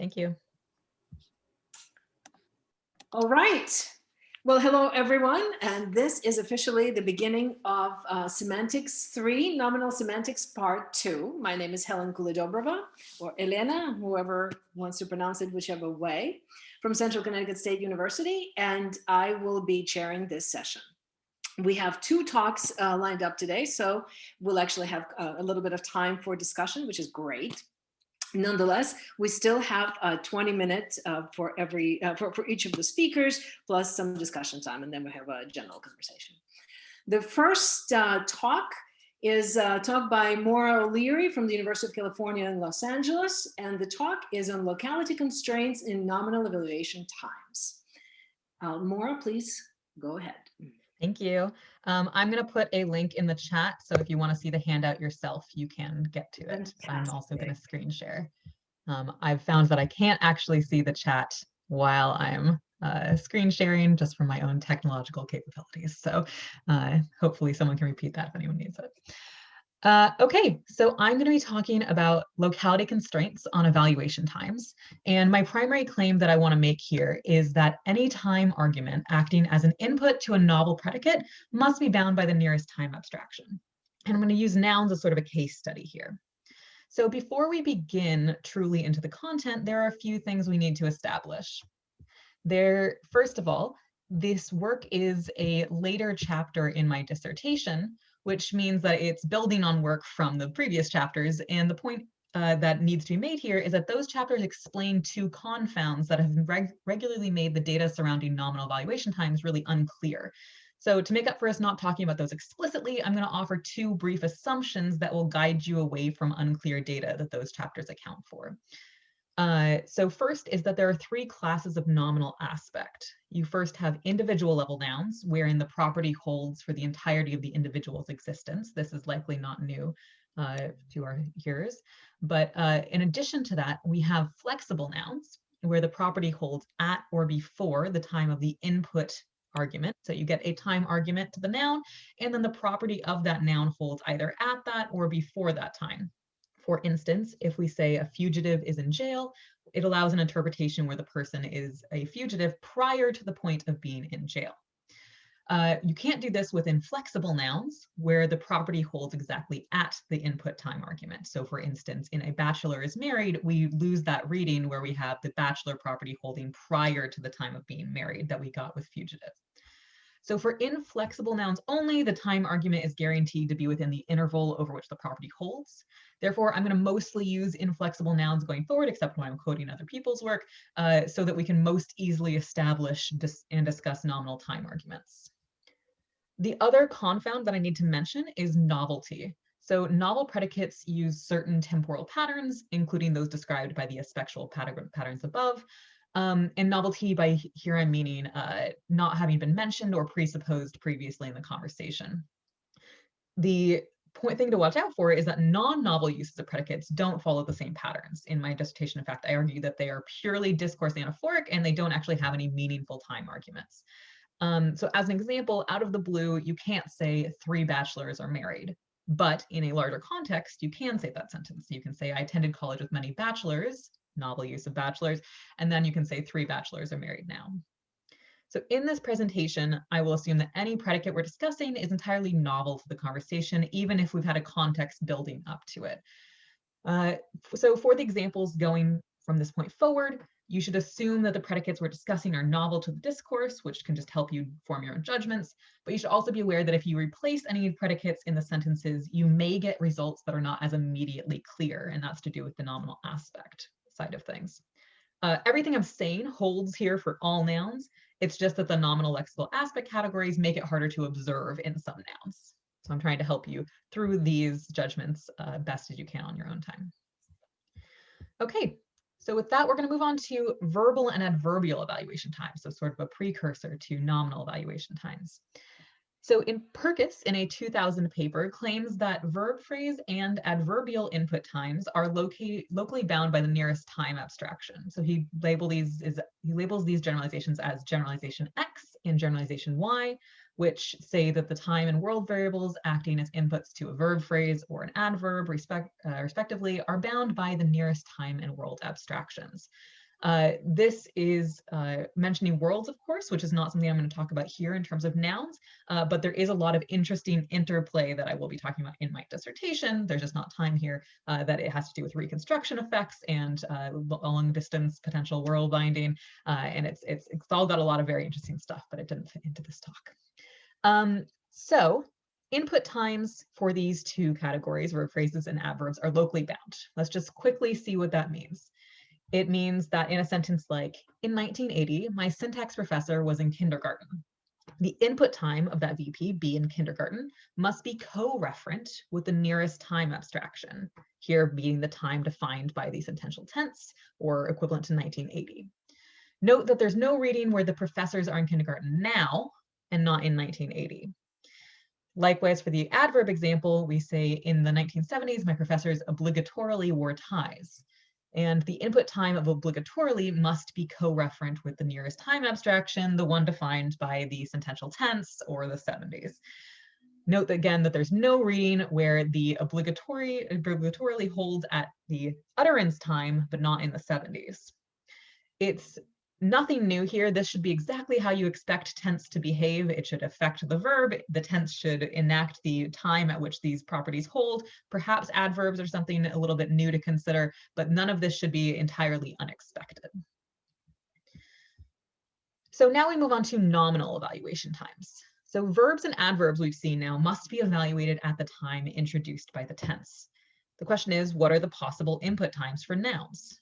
Thank you. All right. Well, hello, everyone. And this is officially the beginning of Semantics 3, Nominal Semantics Part 2. My name is Helen Kulidobrova, or Elena, whoever wants to pronounce it whichever way, from Central Connecticut State University, and I will be chairing this session. We have 2 talks lined up today, so we'll actually have a little bit of time for discussion, which is great. Nonetheless, we still have 20 minutes for each of the speakers, plus some discussion time, and then we have a general conversation. The first talk is a talk by Maura O'Leary from the University of California in Los Angeles, and the talk is on locality constraints in nominal evaluation times. Maura, please go ahead. Thank you. I'm going to put a link in the chat, so if you want to see the handout yourself, you can get to it. Fantastic. I'm also going to screen share. I've found that I can't actually see the chat while I'm screen sharing, just for my own technological capabilities. So hopefully someone can repeat that if anyone needs it. Okay, so I'm going to be talking about locality constraints on evaluation times. And my primary claim that I want to make here is that any time argument acting as an input to a novel predicate must be bound by the nearest time abstraction. And I'm going to use nouns as sort of a case study here. So before we begin truly into the content, there are a few things we need to establish. First of all, this work is a later chapter in my dissertation, which means that it's building on work from the previous chapters. And the point that needs to be made here is that those chapters explain 2 confounds that have regularly made the data surrounding nominal evaluation times really unclear. So to make up for us not talking about those explicitly, I'm going to offer 2 brief assumptions that will guide you away from unclear data that those chapters account for. So first is that there are 3 classes of nominal aspect. You first have individual level nouns, wherein the property holds for the entirety of the individual's existence. This is likely not new to our hearers. But in addition to that, we have flexible nouns, where the property holds at or before the time of the input argument. So you get a time argument to the noun, and then the property of that noun holds either at that or before that time. For instance, if we say a fugitive is in jail, it allows an interpretation where the person is a fugitive prior to the point of being in jail. You can't do this with inflexible nouns, where the property holds exactly at the input time argument. So for instance, in a bachelor is married, we lose that reading where we have the bachelor property holding prior to the time of being married that we got with fugitive. So for inflexible nouns only, the time argument is guaranteed to be within the interval over which the property holds. Therefore, I'm going to mostly use inflexible nouns going forward, except when I'm quoting other people's work, so that we can most easily establish and discuss nominal time arguments. The other confound that I need to mention is novelty. So novel predicates use certain temporal patterns, including those described by the aspectual patterns above. And novelty, by here I'm meaning not having been mentioned or presupposed previously in the conversation. The thing to watch out for is that non-novel uses of predicates don't follow the same patterns. In my dissertation, in fact, I argue that they are purely discourse anaphoric and they don't actually have any meaningful time arguments. So as an example, out of the blue, you can't say 3 bachelors are married. But in a larger context, you can say that sentence. You can say, I attended college with many bachelors, novel use of bachelors, and then you can say 3 bachelors are married now. So in this presentation, I will assume that any predicate we're discussing is entirely novel to the conversation, even if we've had a context building up to it. So for the examples going from this point forward, you should assume that the predicates we're discussing are novel to the discourse, which can just help you form your own judgments. But you should also be aware that if you replace any predicates in the sentences, you may get results that are not as immediately clear, and that's to do with the nominal aspect side of things. Everything I'm saying holds here for all nouns. It's just that the nominal lexical aspect categories make it harder to observe in some nouns. So I'm trying to help you through these judgments best as you can on your own time. Okay, so with that, we're going to move on to verbal and adverbial evaluation times, so sort of a precursor to nominal evaluation times. So in Perkis, in a 2000 paper, claims that verb phrase and adverbial input times are locally bound by the nearest time abstraction. So he labels these generalizations as generalization X and generalization Y, which say that the time and world variables acting as inputs to a verb phrase or an adverb, respectively, are bound by the nearest time and world abstractions. This is mentioning worlds, of course, which is not something I'm going to talk about here in terms of nouns, but there is a lot of interesting interplay that I will be talking about in my dissertation. There's just not time here, that it has to do with reconstruction effects and long distance potential world binding, and it's all got a lot of very interesting stuff, but it didn't fit into this talk. So input times for these two categories, verb phrases and adverbs, are locally bound. Let's just quickly see what that means. It means that in a sentence like, in 1980, my syntax professor was in kindergarten. The input time of that VP, be in kindergarten, must be co-referent with the nearest time abstraction, here being the time defined by the sentential tense, or equivalent to 1980. Note that there's no reading where the professors are in kindergarten now and not in 1980. Likewise, for the adverb example, we say, in the 1970s, my professors obligatorily wore ties. And the input time of obligatorily must be co-referent with the nearest time abstraction, the one defined by the sentential tense or the 70s. Note again that there's no reading where the obligatorily holds at the utterance time, but not in the 70s. It's nothing new here. This should be exactly how you expect tense to behave. It should affect the verb. The tense should enact the time at which these properties hold. Perhaps adverbs are something a little bit new to consider, but none of this should be entirely unexpected. So now we move on to nominal evaluation times. So verbs and adverbs we've seen now must be evaluated at the time introduced by the tense. The question is, what are the possible input times for nouns?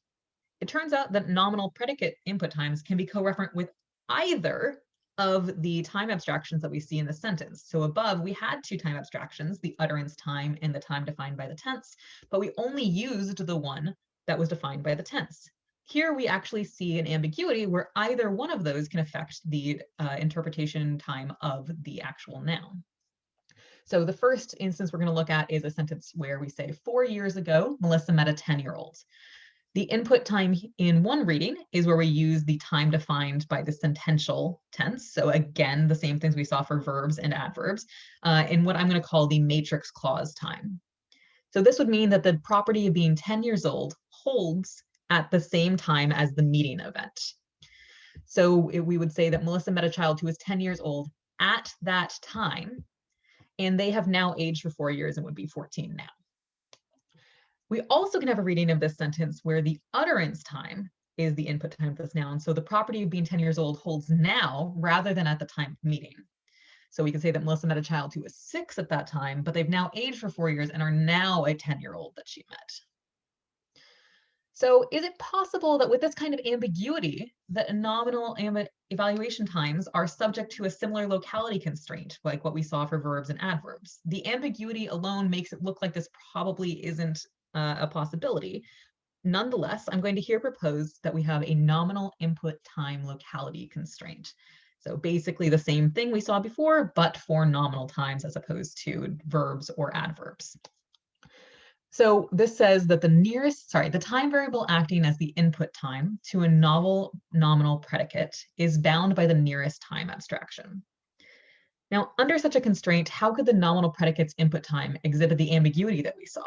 It turns out that nominal predicate input times can be co-referent with either of the time abstractions that we see in the sentence. So above, we had two time abstractions, the utterance time and the time defined by the tense, but we only used the one that was defined by the tense. Here we actually see an ambiguity where either one of those can affect the interpretation time of the actual noun. So the first instance we're going to look at is a sentence where we say, 4 years ago, Melissa met a 10-year-old. The input time in one reading is where we use the time defined by the sentential tense. So again, the same things we saw for verbs and adverbs, in what I'm going to call the matrix clause time. So this would mean that the property of being 10 years old holds at the same time as the meeting event. So we would say that Melissa met a child who was 10 years old at that time, and they have now aged for 4 years and would be 14 now. We also can have a reading of this sentence where the utterance time is the input time of this noun. So the property of being 10 years old holds now rather than at the time of meeting. So we can say that Melissa met a child who was 6 at that time, but they've now aged for 4 years and are now a 10-year-old that she met. So is it possible that with this kind of ambiguity, that nominal evaluation times are subject to a similar locality constraint, like what we saw for verbs and adverbs? The ambiguity alone makes it look like this probably isn't a possibility. Nonetheless, I'm going to here propose that we have a nominal input time locality constraint. So basically the same thing we saw before, but for nominal times as opposed to verbs or adverbs. So this says that the time variable acting as the input time to a nominal predicate is bound by the nearest time abstraction. Now, under such a constraint, how could the nominal predicate's input time exhibit the ambiguity that we saw?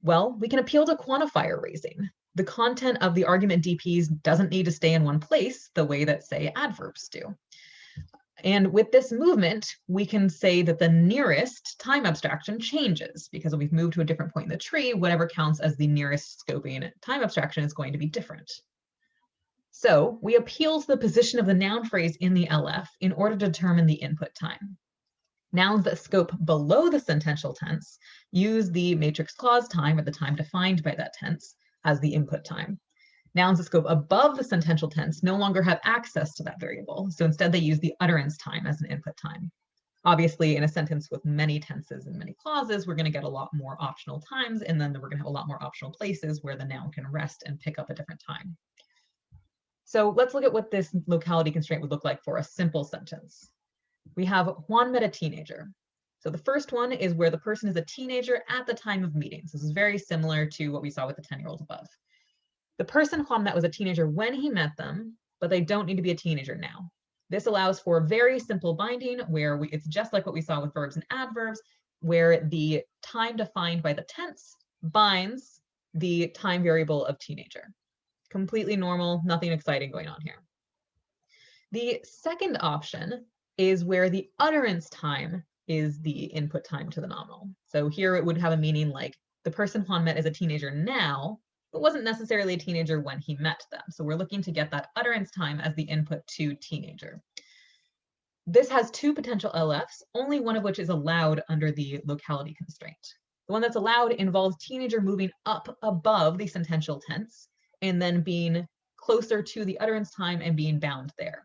Well, we can appeal to quantifier raising. The content of the argument DPs doesn't need to stay in one place the way that, say, adverbs do. And with this movement, we can say that the nearest time abstraction changes because we've moved to a different point in the tree, whatever counts as the nearest scoping time abstraction is going to be different. So we appeal to the position of the noun phrase in the LF in order to determine the input time. Nouns that scope below the sentential tense use the matrix clause time, or the time defined by that tense, as the input time. Nouns that scope above the sentential tense no longer have access to that variable, so instead they use the utterance time as an input time. Obviously, in a sentence with many tenses and many clauses, we're going to get a lot more optional times, and then we're going to have a lot more optional places where the noun can rest and pick up a different time. So let's look at what this locality constraint would look like for a simple sentence. We have Juan met a teenager. So the first one is where the person is a teenager at the time of meetings. This is very similar to what we saw with the 10-year-old above. The person Juan met was a teenager when he met them, but they don't need to be a teenager now. This allows for very simple binding where it's just like what we saw with verbs and adverbs, where the time defined by the tense binds the time variable of teenager. Completely normal, nothing exciting going on here. The second option is where the utterance time is the input time to the nominal. So here it would have a meaning like the person Juan met is a teenager now, but wasn't necessarily a teenager when he met them. So we're looking to get that utterance time as the input to teenager. This has two potential LFs, only one of which is allowed under the locality constraint. The one that's allowed involves teenager moving up above the sentential tense and then being closer to the utterance time and being bound there.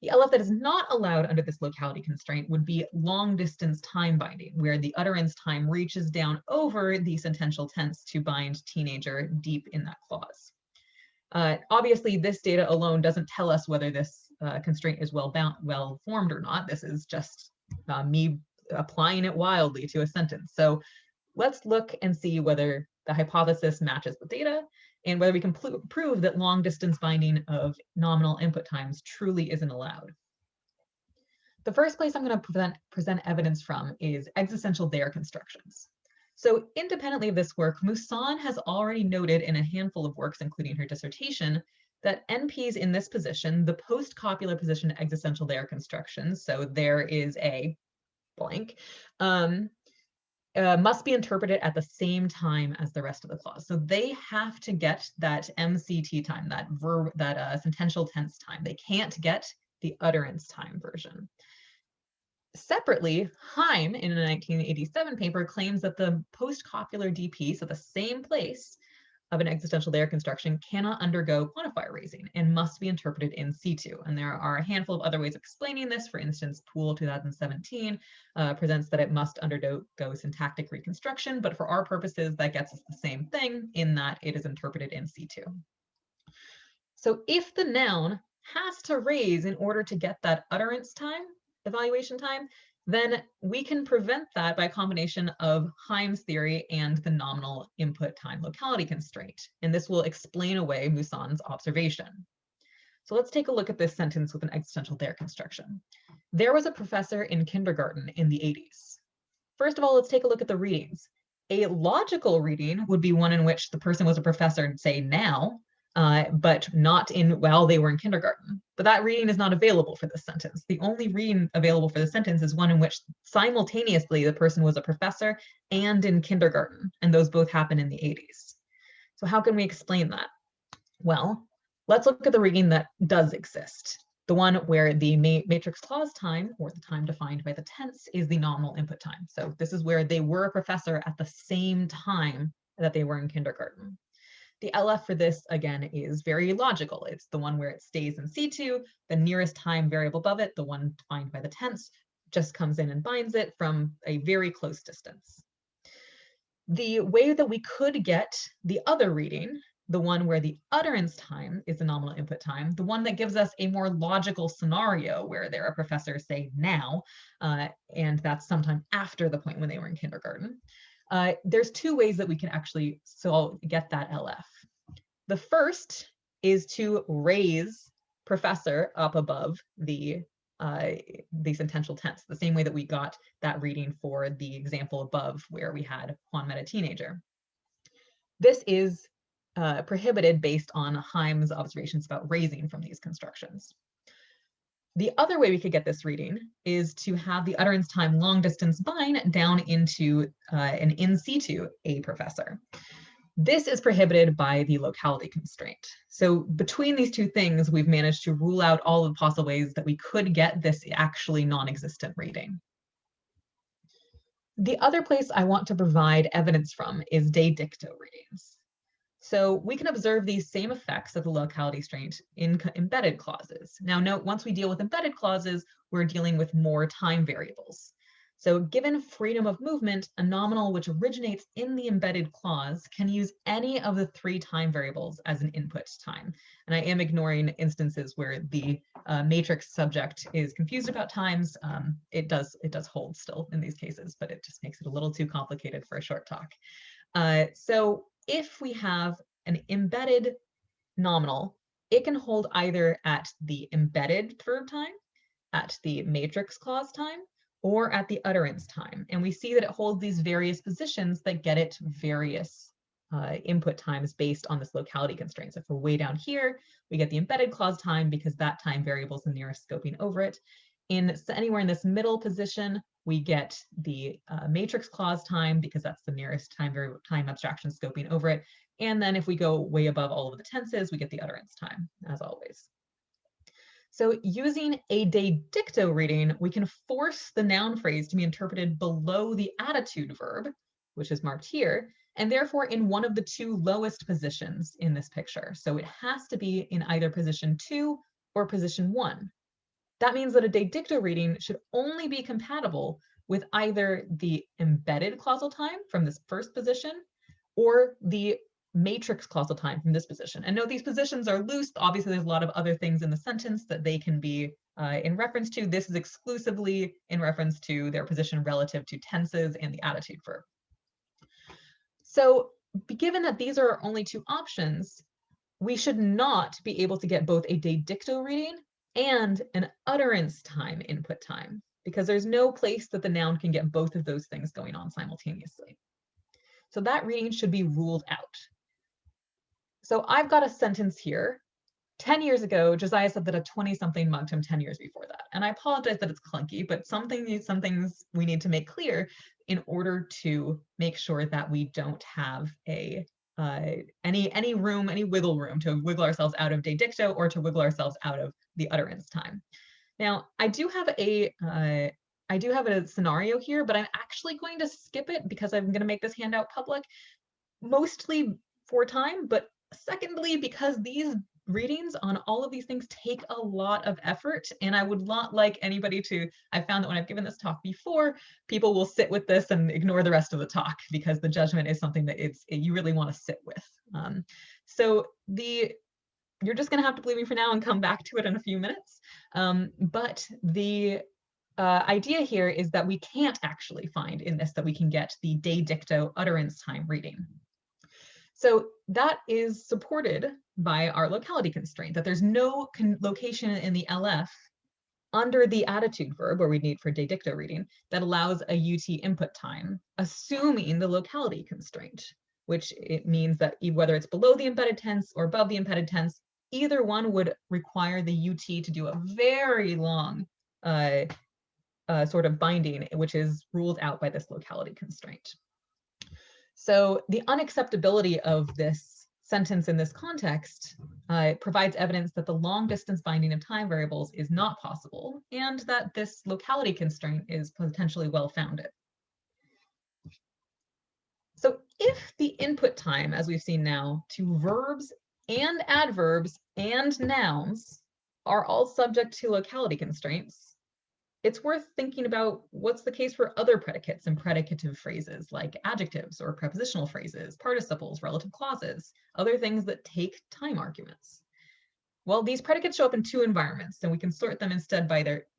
The LF that is not allowed under this locality constraint would be long distance time binding, where the utterance time reaches down over the sentential tense to bind teenager deep in that clause. Obviously, this data alone doesn't tell us whether this constraint is well formed or not. This is just me applying it wildly to a sentence. So let's look and see whether the hypothesis matches the data and whether we can prove that long distance binding of nominal input times truly isn't allowed. The first place I'm going to present evidence from is existential there constructions. So independently of this work, Moussan has already noted in a handful of works, including her dissertation, that NPs in this position, the post-copular position existential there constructions, so there is a blank, must be interpreted at the same time as the rest of the clause. So they have to get that MCT time, that verb, that sentential tense time. They can't get the utterance time version. Separately, Heim in a 1987 paper claims that the post-copular DP, so the same place of an existential there construction, cannot undergo quantifier raising and must be interpreted in C2. And there are a handful of other ways of explaining this. For instance, Poole 2017 presents that it must undergo syntactic reconstruction, but for our purposes, that gets us the same thing in that it is interpreted in C2. So if the noun has to raise in order to get that utterance time, evaluation time, then we can prevent that by a combination of Heim's theory and the nominal input time locality constraint. And this will explain away Moussan's observation. So let's take a look at this sentence with an existential there construction. There was a professor in kindergarten in the 80s. First of all, let's take a look at the readings. A logical reading would be one in which the person was a professor, say now, but not in while they were in kindergarten. But that reading is not available for this sentence. The only reading available for the sentence is one in which simultaneously the person was a professor and in kindergarten, and those both happen in the 80s. So how can we explain that? Well, let's look at the reading that does exist. The one where the matrix clause time, or the time defined by the tense, is the nominal input time. So this is where they were a professor at the same time that they were in kindergarten. The LF for this, again, is very logical. It's the one where it stays in C2, the nearest time variable above it, the one defined by the tense, just comes in and binds it from a very close distance. The way that we could get the other reading, the one where the utterance time is the nominal input time, the one that gives us a more logical scenario where they're a professor, say now, and that's sometime after the point when they were in kindergarten. There's two ways that we can actually get that LF. The first is to raise professor up above the sentential tense, the same way that we got that reading for the example above where we had Juan met a teenager. This is prohibited based on Heim's observations about raising from these constructions. The other way we could get this reading is to have the utterance time long distance bind down into an in situ a professor. This is prohibited by the locality constraint. So between these two things, we've managed to rule out all of the possible ways that we could get this actually non-existent reading. The other place I want to provide evidence from is de dicto readings. So we can observe these same effects of the locality constraint in embedded clauses. Now note, once we deal with embedded clauses, we're dealing with more time variables. So given freedom of movement, a nominal which originates in the embedded clause can use any of the three time variables as an input time. And I am ignoring instances where the matrix subject is confused about times. It does hold still in these cases, but it just makes it a little too complicated for a short talk. So if we have an embedded nominal it can hold either at the embedded verb time, at the matrix clause time, or at the utterance time. And we see that it holds these various positions that get it various input times based on this locality constraint. So if we're way down here, we get the embedded clause time because that time variable is the nearest scoping over it. Anywhere in this middle position, we get the matrix clause time because that's the nearest time abstraction scoping over it. And then if we go way above all of the tenses, we get the utterance time, as always. So using a de dicto reading, we can force the noun phrase to be interpreted below the attitude verb, which is marked here, and therefore in one of the two lowest positions in this picture. So it has to be in either position 2 or position 1. That means that a de dicto reading should only be compatible with either the embedded clausal time from this first position or the matrix clausal time from this position. And note these positions are loose. Obviously, there's a lot of other things in the sentence that they can be in reference to. This is exclusively in reference to their position relative to tenses and the attitude verb. So given that these are our only two options, we should not be able to get both a de dicto reading and an utterance time input time, because there's no place that the noun can get both of those things going on simultaneously. So that reading should be ruled out. So I've got a sentence here. 10 years ago, Josiah said that a 20-something mugged him 10 years before that. And I apologize that it's clunky, but some things we need to make clear in order to make sure that we don't have a any room, any wiggle room to wiggle ourselves out of de dicto or to wiggle ourselves out of the utterance time. Now, I do have a scenario here, but I'm actually going to skip it because I'm going to make this handout public, mostly for time, but secondly, because these readings on all of these things take a lot of effort, and I would not like anybody to, I found that when I've given this talk before, people will sit with this and ignore the rest of the talk because the judgment is something that you really want to sit with. So you're just going to have to believe me for now and come back to it in a few minutes. But the idea here is that we can't actually find in this that we can get the de dicto utterance time reading. So that is supported by our locality constraint, that there's no location in the LF under the attitude verb, where we need for de dicto reading, that allows a UT input time, assuming the locality constraint, which it means that whether it's below the embedded tense or above the embedded tense, either one would require the UT to do a very long sort of binding, which is ruled out by this locality constraint. So the unacceptability of this sentence in this context provides evidence that the long distance binding of time variables is not possible, and that this locality constraint is potentially well-founded. So if the input time, as we've seen now, to verbs and adverbs and nouns are all subject to locality constraints, it's worth thinking about what's the case for other predicates and predicative phrases like adjectives or prepositional phrases, participles, relative clauses, other things that take time arguments. Well, these predicates show up in two environments, and we can sort them instead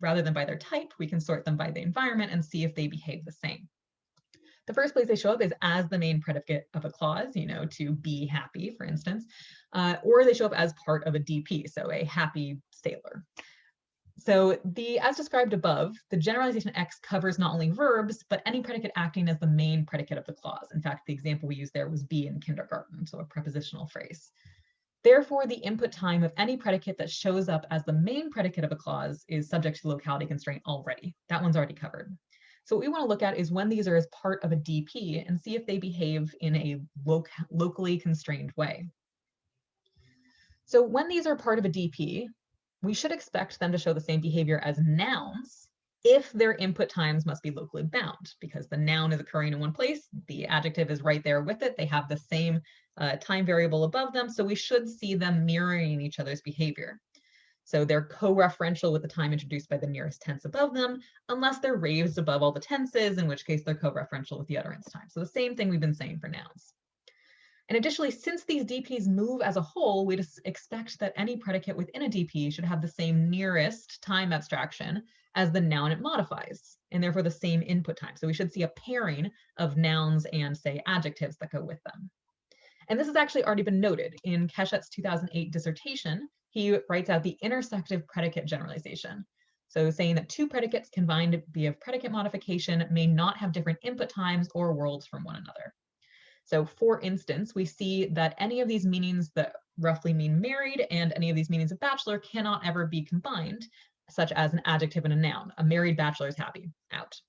rather than by their type, we can sort them by the environment and see if they behave the same. The first place they show up is as the main predicate of a clause, to be happy, for instance, or they show up as part of a DP, so a happy sailor. So as described above, the generalization X covers not only verbs, but any predicate acting as the main predicate of the clause. In fact, the example we used there was be in kindergarten, so a prepositional phrase. Therefore, the input time of any predicate that shows up as the main predicate of a clause is subject to locality constraint already. That one's already covered. So what we want to look at is when these are as part of a DP and see if they behave in a locally constrained way. So when these are part of a DP, we should expect them to show the same behavior as nouns if their input times must be locally bound, because the noun is occurring in one place, the adjective is right there with it, they have the same time variable above them, so we should see them mirroring each other's behavior. So they're co-referential with the time introduced by the nearest tense above them, unless they're raised above all the tenses, in which case they're co-referential with the utterance time. So the same thing we've been saying for nouns. And additionally, since these DPs move as a whole, we just expect that any predicate within a DP should have the same nearest time abstraction as the noun it modifies, and therefore the same input time. So we should see a pairing of nouns and, say, adjectives that go with them. And this has actually already been noted in Keshet's 2008 dissertation. He writes out the intersective predicate generalization. So saying that two predicates combined via predicate modification may not have different input times or worlds from one another. So for instance, we see that any of these meanings that roughly mean married and any of these meanings of bachelor cannot ever be combined, such as an adjective and a noun. A married bachelor is happy, out.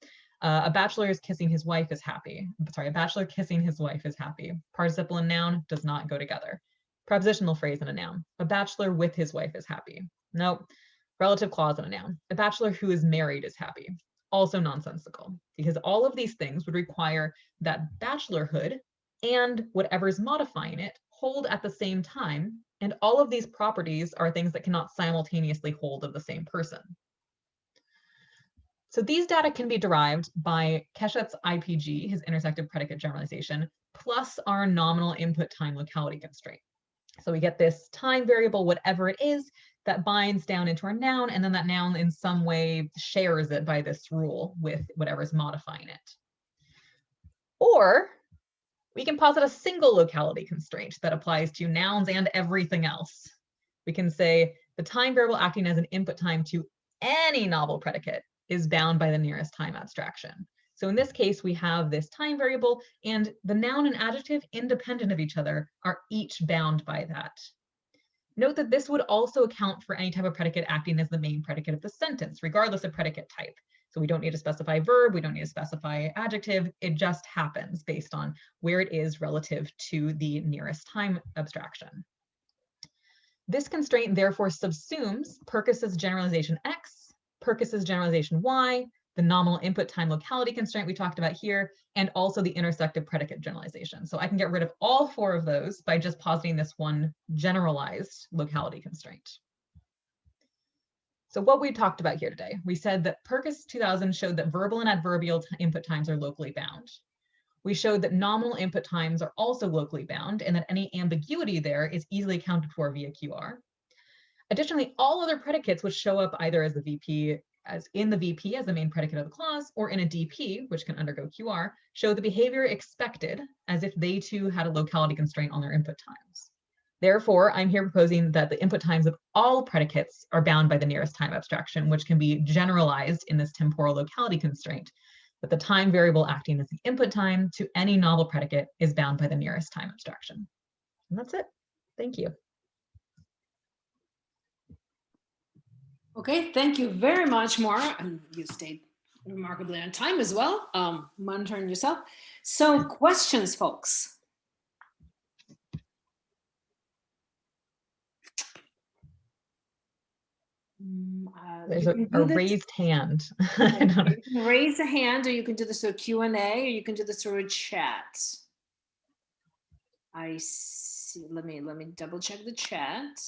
A bachelor is kissing his wife is happy. Sorry, a bachelor kissing his wife is happy. Participle and noun does not go together. Prepositional phrase and a noun. A bachelor with his wife is happy. Nope. Relative clause and a noun. A bachelor who is married is happy. Also nonsensical, because all of these things would require that bachelorhood and whatever's modifying it hold at the same time. And all of these properties are things that cannot simultaneously hold of the same person. So these data can be derived by Keshet's IPG, his intersective predicate generalization, plus our nominal input time locality constraint. So we get this time variable, whatever it is, that binds down into our noun, and then that noun in some way shares it by this rule with whatever's modifying it. Or we can posit a single locality constraint that applies to nouns and everything else. We can say the time variable acting as an input time to any novel predicate is bound by the nearest time abstraction. So in this case, we have this time variable, and the noun and adjective, independent of each other, are each bound by that. Note that this would also account for any type of predicate acting as the main predicate of the sentence, regardless of predicate type. So we don't need to specify verb, we don't need to specify adjective, it just happens based on where it is relative to the nearest time abstraction. This constraint therefore subsumes Purkis's generalization X, Purkis's generalization Y, the nominal input time locality constraint we talked about here, and also the intersective predicate generalization. So I can get rid of all four of those by just positing this one generalized locality constraint. So what we talked about here today, we said that Purkis 2000 showed that verbal and adverbial input times are locally bound. We showed that nominal input times are also locally bound and that any ambiguity there is easily accounted for via QR. Additionally, all other predicates which show up either as the VP, as in the VP as the main predicate of the clause, or in a DP, which can undergo QR, show the behavior expected as if they too had a locality constraint on their input times. Therefore, I'm here proposing that the input times of all predicates are bound by the nearest time abstraction, which can be generalized in this temporal locality constraint, that the time variable acting as the input time to any novel predicate is bound by the nearest time abstraction. And that's it. Thank you. Okay, thank you very much, Maura. And you stayed remarkably on time as well, monitoring yourself. So questions, folks? There's a raised hand. I don't know. You can raise a hand, or you can do this through Q&A, or you can do this through a chat. I see. Let me double check the chat.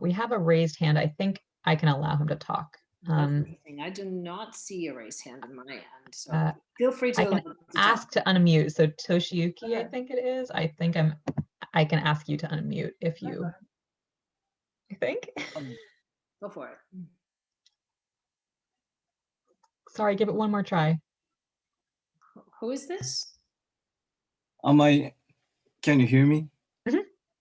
We have a raised hand. I think I can allow him to talk. I do not see a raised hand in my end, so feel free to. I can ask to unmute. So Toshiyuki, I think it is. I can ask you to unmute if you. I think. Go for it. Sorry, give it one more try. Who is this? Can you hear me? Mm-hmm.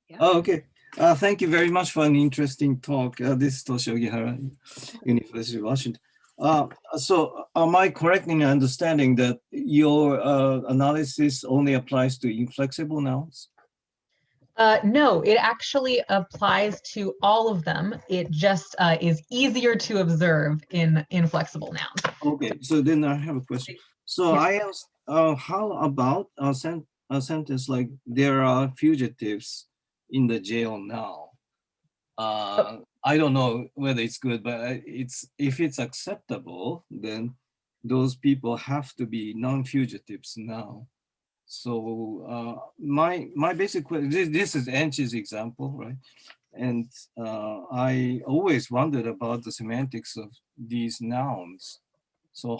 Yeah. Oh, okay. Thank you very much for an interesting talk. This is Toshio Gihara, University of Washington. So am I correct in understanding that your analysis only applies to inflexible nouns? No, it actually applies to all of them. It just is easier to observe in inflexible nouns. Okay, so then I have a question. So yeah. I asked, how about a sentence like there are fugitives in the jail now? I don't know whether it's good, but if it's acceptable, then those people have to be non-fugitives now. So my basic question, this is Enchi's example, right? And I always wondered about the semantics of these nouns. So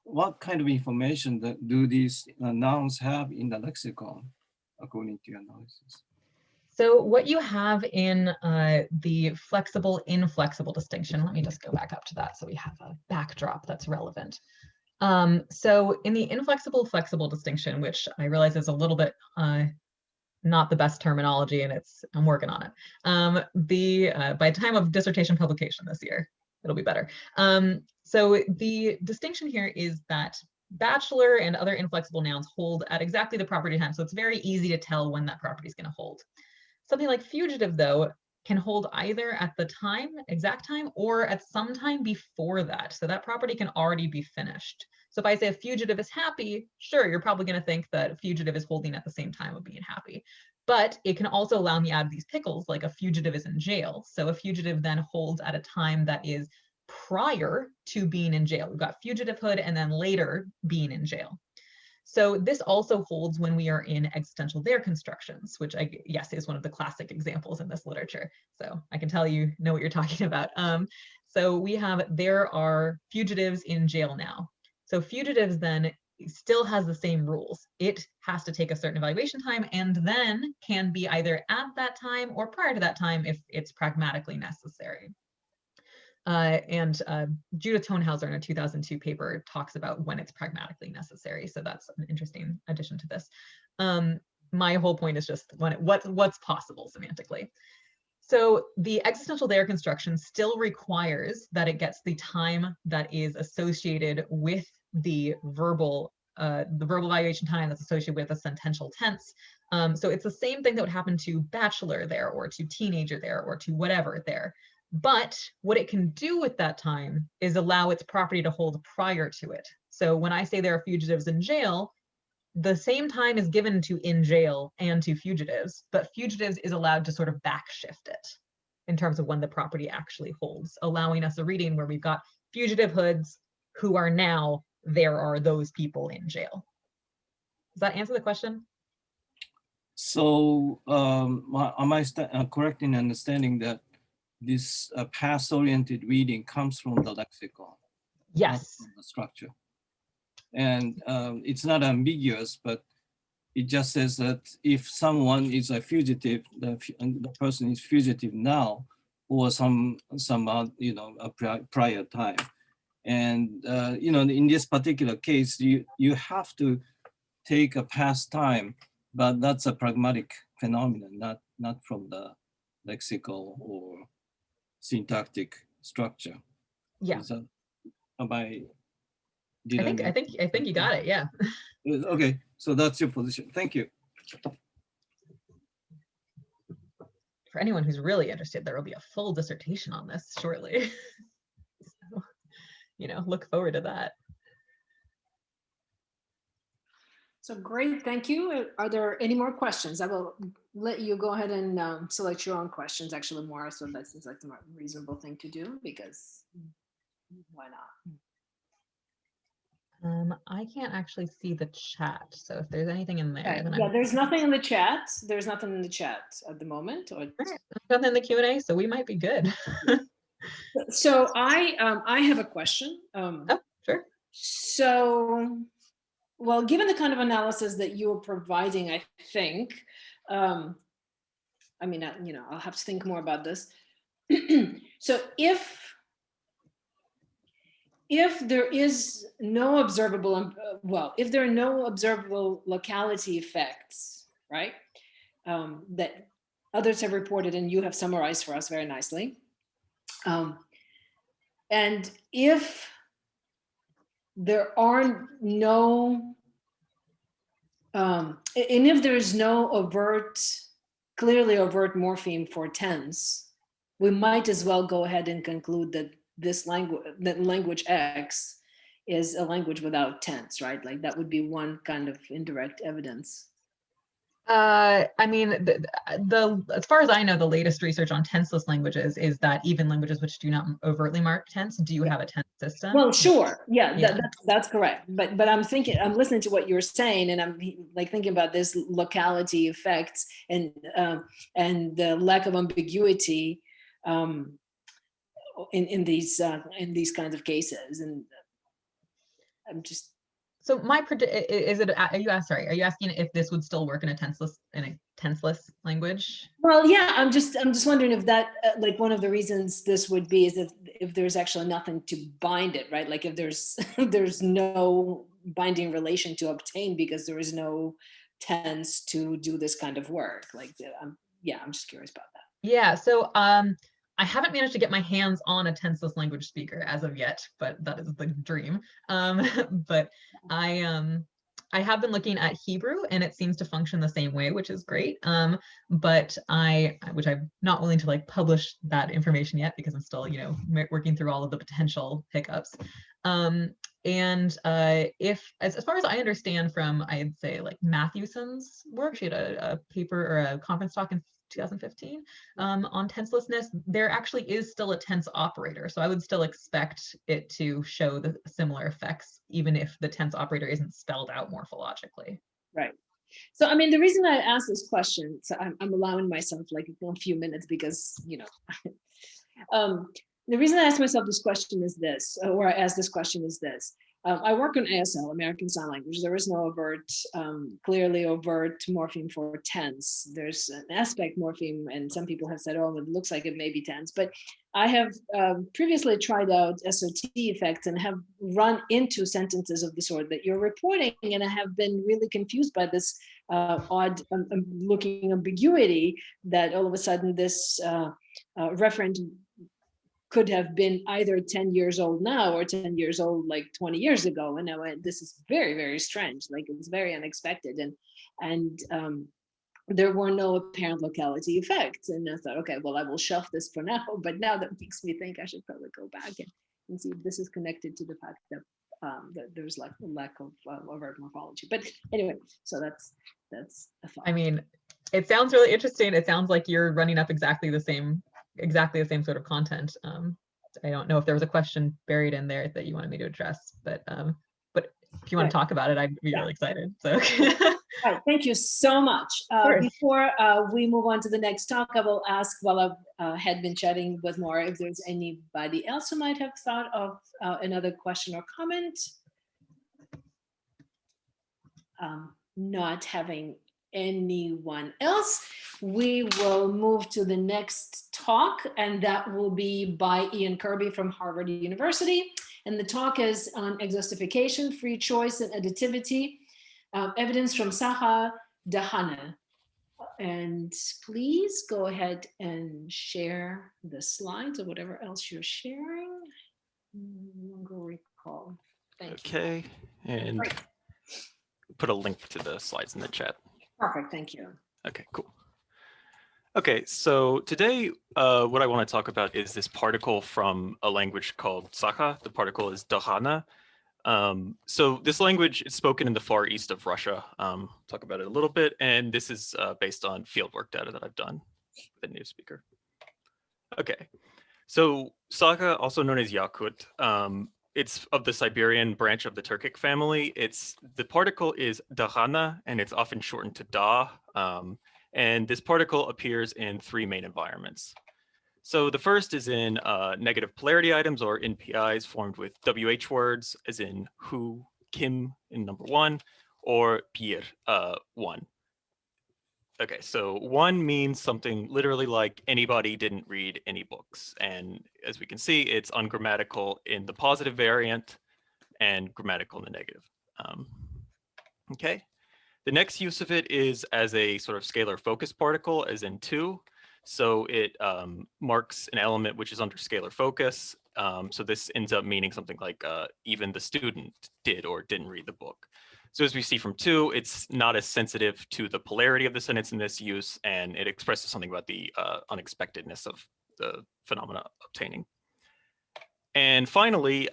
what kind of information do these nouns have in the lexicon, according to your analysis? So what you have in the flexible, inflexible distinction, let me just go back up to that so we have a backdrop that's relevant. So in the inflexible flexible distinction, which I realize is a little bit not the best terminology, and I'm working on it. By time of dissertation publication this year, it'll be better. So the distinction here is that bachelor and other inflexible nouns hold at exactly the property time. So it's very easy to tell when that property is going to hold. Something like fugitive, though, can hold either at the time, exact time, or at some time before that. So that property can already be finished. So if I say a fugitive is happy, sure, you're probably going to think that a fugitive is holding at the same time of being happy. But it can also allow me out of these pickles, like a fugitive is in jail. So a fugitive then holds at a time that is prior to being in jail. We've got fugitivehood and then later being in jail. So this also holds when we are in existential there constructions, which yes, is one of the classic examples in this literature. So I can tell you know what you're talking about. So we have, there are fugitives in jail now. So fugitives then still has the same rules. It has to take a certain evaluation time and then can be either at that time or prior to that time if it's pragmatically necessary. Judith Tonehauser in a 2002 paper talks about when it's pragmatically necessary. So that's an interesting addition to this. My whole point is just what's possible semantically. So the existential there construction still requires that it gets the time that is associated with the verbal evaluation time that's associated with a sentential tense. So it's the same thing that would happen to bachelor there or to teenager there or to whatever there. But what it can do with that time is allow its property to hold prior to it. So when I say there are fugitives in jail, the same time is given to in jail and to fugitives, but fugitives is allowed to sort of backshift it in terms of when the property actually holds, allowing us a reading where we've got fugitive hoods who are now, there are those people in jail. Does that answer the question? So am I correct in understanding that this past-oriented reading comes from the lexicon? Yes. Not from the structure. And it's not ambiguous, but it just says that if someone is a fugitive, the person is fugitive now, or some a prior time. And in this particular case, you have to take a past time, but that's a pragmatic phenomenon, not from the lexical or syntactic structure. Yeah. I think you got it. Yeah. Okay, so that's your position. Thank you. For anyone who's really interested, there will be a full dissertation on this shortly. So, look forward to that. So great, thank you. Are there any more questions? I will let you go ahead and select your own questions, actually more, so that seems like the more reasonable thing to do, because why not? I can't actually see the chat, so if there's anything in there, then yeah, there's nothing in the chat. There's nothing in the chat at the moment. Or nothing in the Q&A, so we might be good. So I have a question. Oh, sure. So, well, given the kind of analysis that you are providing, I think, I'll have to think more about this. So if there is no observable, if there are no observable locality effects, right, that others have reported and you have summarized for us very nicely, and if there are no, and if there is no clearly overt morpheme for tense, we might as well go ahead and conclude that language X is a language without tense, right? Like that would be one kind of indirect evidence. I mean, as far as I know, the latest research on tenseless languages is that even languages which do not overtly mark tense do have a tense system. Well, sure, yeah. That's correct. But I'm listening to what you're saying, and I'm like thinking about this locality effects and the lack of ambiguity in these kinds of cases, and I'm just. So are you asking if this would still work in a tenseless language? Well, yeah, I'm just wondering if that like one of the reasons this would be is if there's actually nothing to bind it, right? Like if there's there's no binding relation to obtain because there is no tense to do this kind of work. Like, yeah, I'm just curious about that. Yeah, so I haven't managed to get my hands on a tenseless language speaker as of yet, but that is the dream. But I have been looking at Hebrew, and it seems to function the same way, which is great. But which I'm not willing to like publish that information yet because I'm still, you know, working through all of the potential hiccups. And if, as far as I understand from, I'd say like Matthewson's work, she had a paper or a conference talk in 2015 on tenselessness, there actually is still a tense operator. So I would still expect it to show the similar effects, even if the tense operator isn't spelled out morphologically. Right. So, I mean, the reason I asked this question, so I'm allowing myself like a few minutes because, you know, the reason I asked myself this question is this, or I asked this question is this. I work on ASL, American Sign Language. There is no overt, clearly overt morpheme for tense. There's an aspect morpheme, and some people have said, oh, it looks like it may be tense. But I have previously tried out SOT effects and have run into sentences of the sort that you're reporting, and I have been really confused by this odd looking ambiguity that all of a sudden this referent could have been either 10 years old now or 10 years old like 20 years ago. And I went, this is very, very strange. Like it's very unexpected. And there were no apparent locality effects. And I thought, okay, well, I will shelf this for now. But now that makes me think I should probably go back and see if this is connected to the fact that there's like a lack of overt morphology. But anyway, so that's a thought. I mean, it sounds really interesting. It sounds like you're running up exactly the same sort of content. I don't know if there was a question buried in there that you wanted me to address, but if you want to talk about it, I'd be really excited. So. All right, thank you so much. Before we move on to the next talk, I will ask, while I had been chatting with Maura, if there's anybody else who might have thought of another question or comment. Not having anyone else, we will move to the next talk, and that will be by Ian Kirby from Harvard University. And the talk is on exhaustification, free choice, and additivity, evidence from Saga, Dahana. And please go ahead and share the slides or whatever else you're sharing. No longer recall. Thank you. Okay, and Great. put a link to the slides in the chat. Perfect, thank you. Okay, cool. Okay, so today what I want to talk about is this particle from a language called Saga. The particle is Dahana. So this language is spoken in the far east of Russia. Talk about it a little bit, and this is based on fieldwork data that I've done with a native speaker. Okay, so Saga, also known as Yakut, it's of the Siberian branch of the Turkic family. The particle is Dahana, and it's often shortened to Da. And this particle appears in three main environments. So the first is in negative polarity items, or NPIs, formed with WH words, as in who, Kim in number 1, or Pier 1. Okay, so 1 means something literally like anybody didn't read any books. And as we can see, it's ungrammatical in the positive variant and grammatical in the negative. Okay. The next use of it is as a sort of scalar focus particle, as in 2. So it marks an element which is under scalar focus. So this ends up meaning something like even the student did or didn't read the book. So as we see from 2, it's not as sensitive to the polarity of the sentence in this use, and it expresses something about the unexpectedness of the phenomena obtaining. And finally,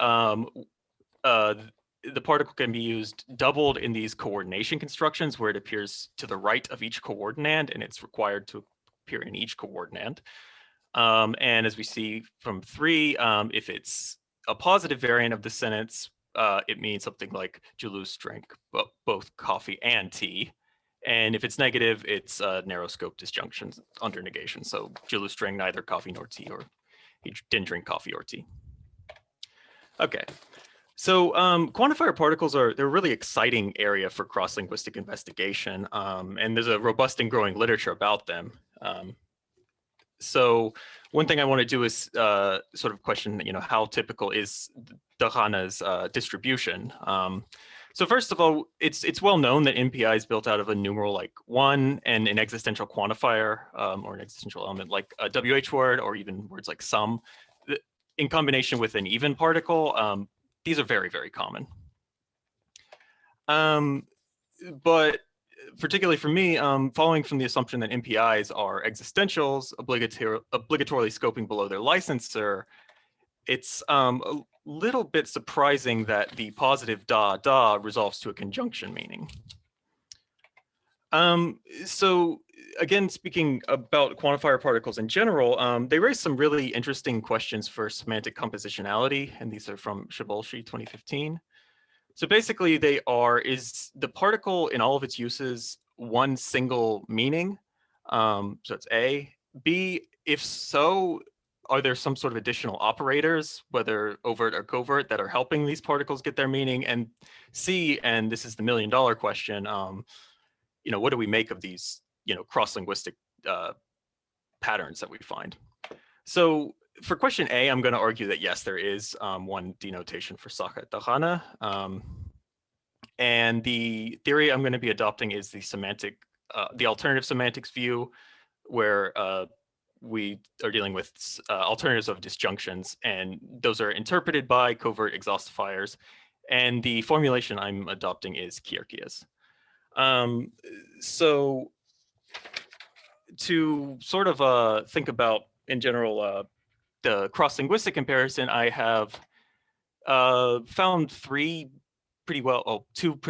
the particle can be used doubled in these coordination constructions where it appears to the right of each coordinand, and it's required to appear in each coordinand. And as we see from 3, if it's a positive variant of the sentence, it means something like Julius drank both coffee and tea. And if it's negative, it's narrow scope disjunctions under negation. So Julius drank neither coffee nor tea, or he didn't drink coffee or tea. Okay. So quantifier particles they're a really exciting area for cross-linguistic investigation, and there's a robust and growing literature about them. So one thing I want to do is sort of question, how typical is Dahana's distribution? So first of all, it's well known that NPI is built out of a numeral like 1 and an existential quantifier or an existential element like a WH word or even words like some, in combination with an even particle. These are very, very common. But particularly for me, following from the assumption that NPIs are existentials, obligatorily scoping below their licensor, it's a little bit surprising that the positive da resolves to a conjunction meaning. So again, speaking about quantifier particles in general, they raise some really interesting questions for semantic compositionality, and these are from Shibolshi 2015. So basically is the particle in all of its uses one single meaning? So it's A. B, if so, are there some sort of additional operators, whether overt or covert, that are helping these particles get their meaning? And C, and this is the $1 million question, what do we make of these, cross-linguistic patterns that we find? So for question A, I'm going to argue that yes, there is one denotation for Saga Dahana. And the theory I'm going to be adopting is the alternative semantics view, where we are dealing with alternatives of disjunctions, and those are interpreted by covert exhaustifiers. And the formulation I'm adopting is Kierkegaard's. So to sort of think about, in general, the cross-linguistic comparison, I have found two pretty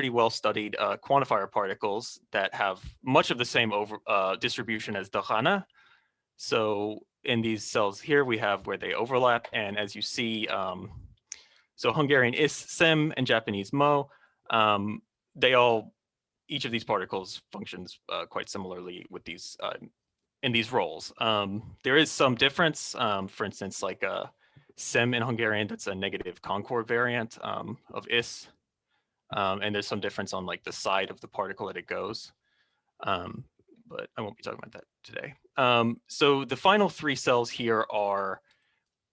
well studied quantifier particles that have much of the same distribution as Dahana. So in these cells here, we have where they overlap. And as you see, so Hungarian is sim and Japanese mo, each of these particles functions quite similarly with these in these roles. There is some difference, for instance, like sim in Hungarian, that's a negative concord variant of is. And there's some difference on like the side of the particle that it goes. But I won't be talking about that today. So the final 3 cells here are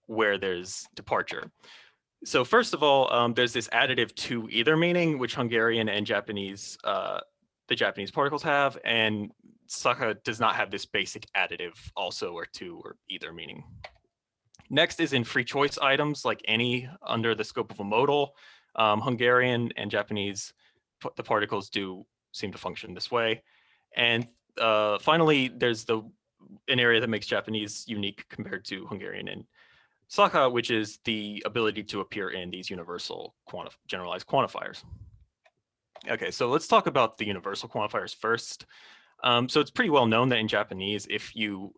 where there's departure. So first of all, there's this additive to either meaning, which Hungarian and Japanese, the Japanese particles have, and Saga does not have this basic additive also or to or either meaning. Next is in free choice items like any under the scope of a modal. Hungarian and Japanese, the particles do seem to function this way. And finally, there's an area that makes Japanese unique compared to Hungarian and Saga, which is the ability to appear in these universal generalized quantifiers. Okay, so let's talk about the universal quantifiers first. So it's pretty well known that in Japanese, if you,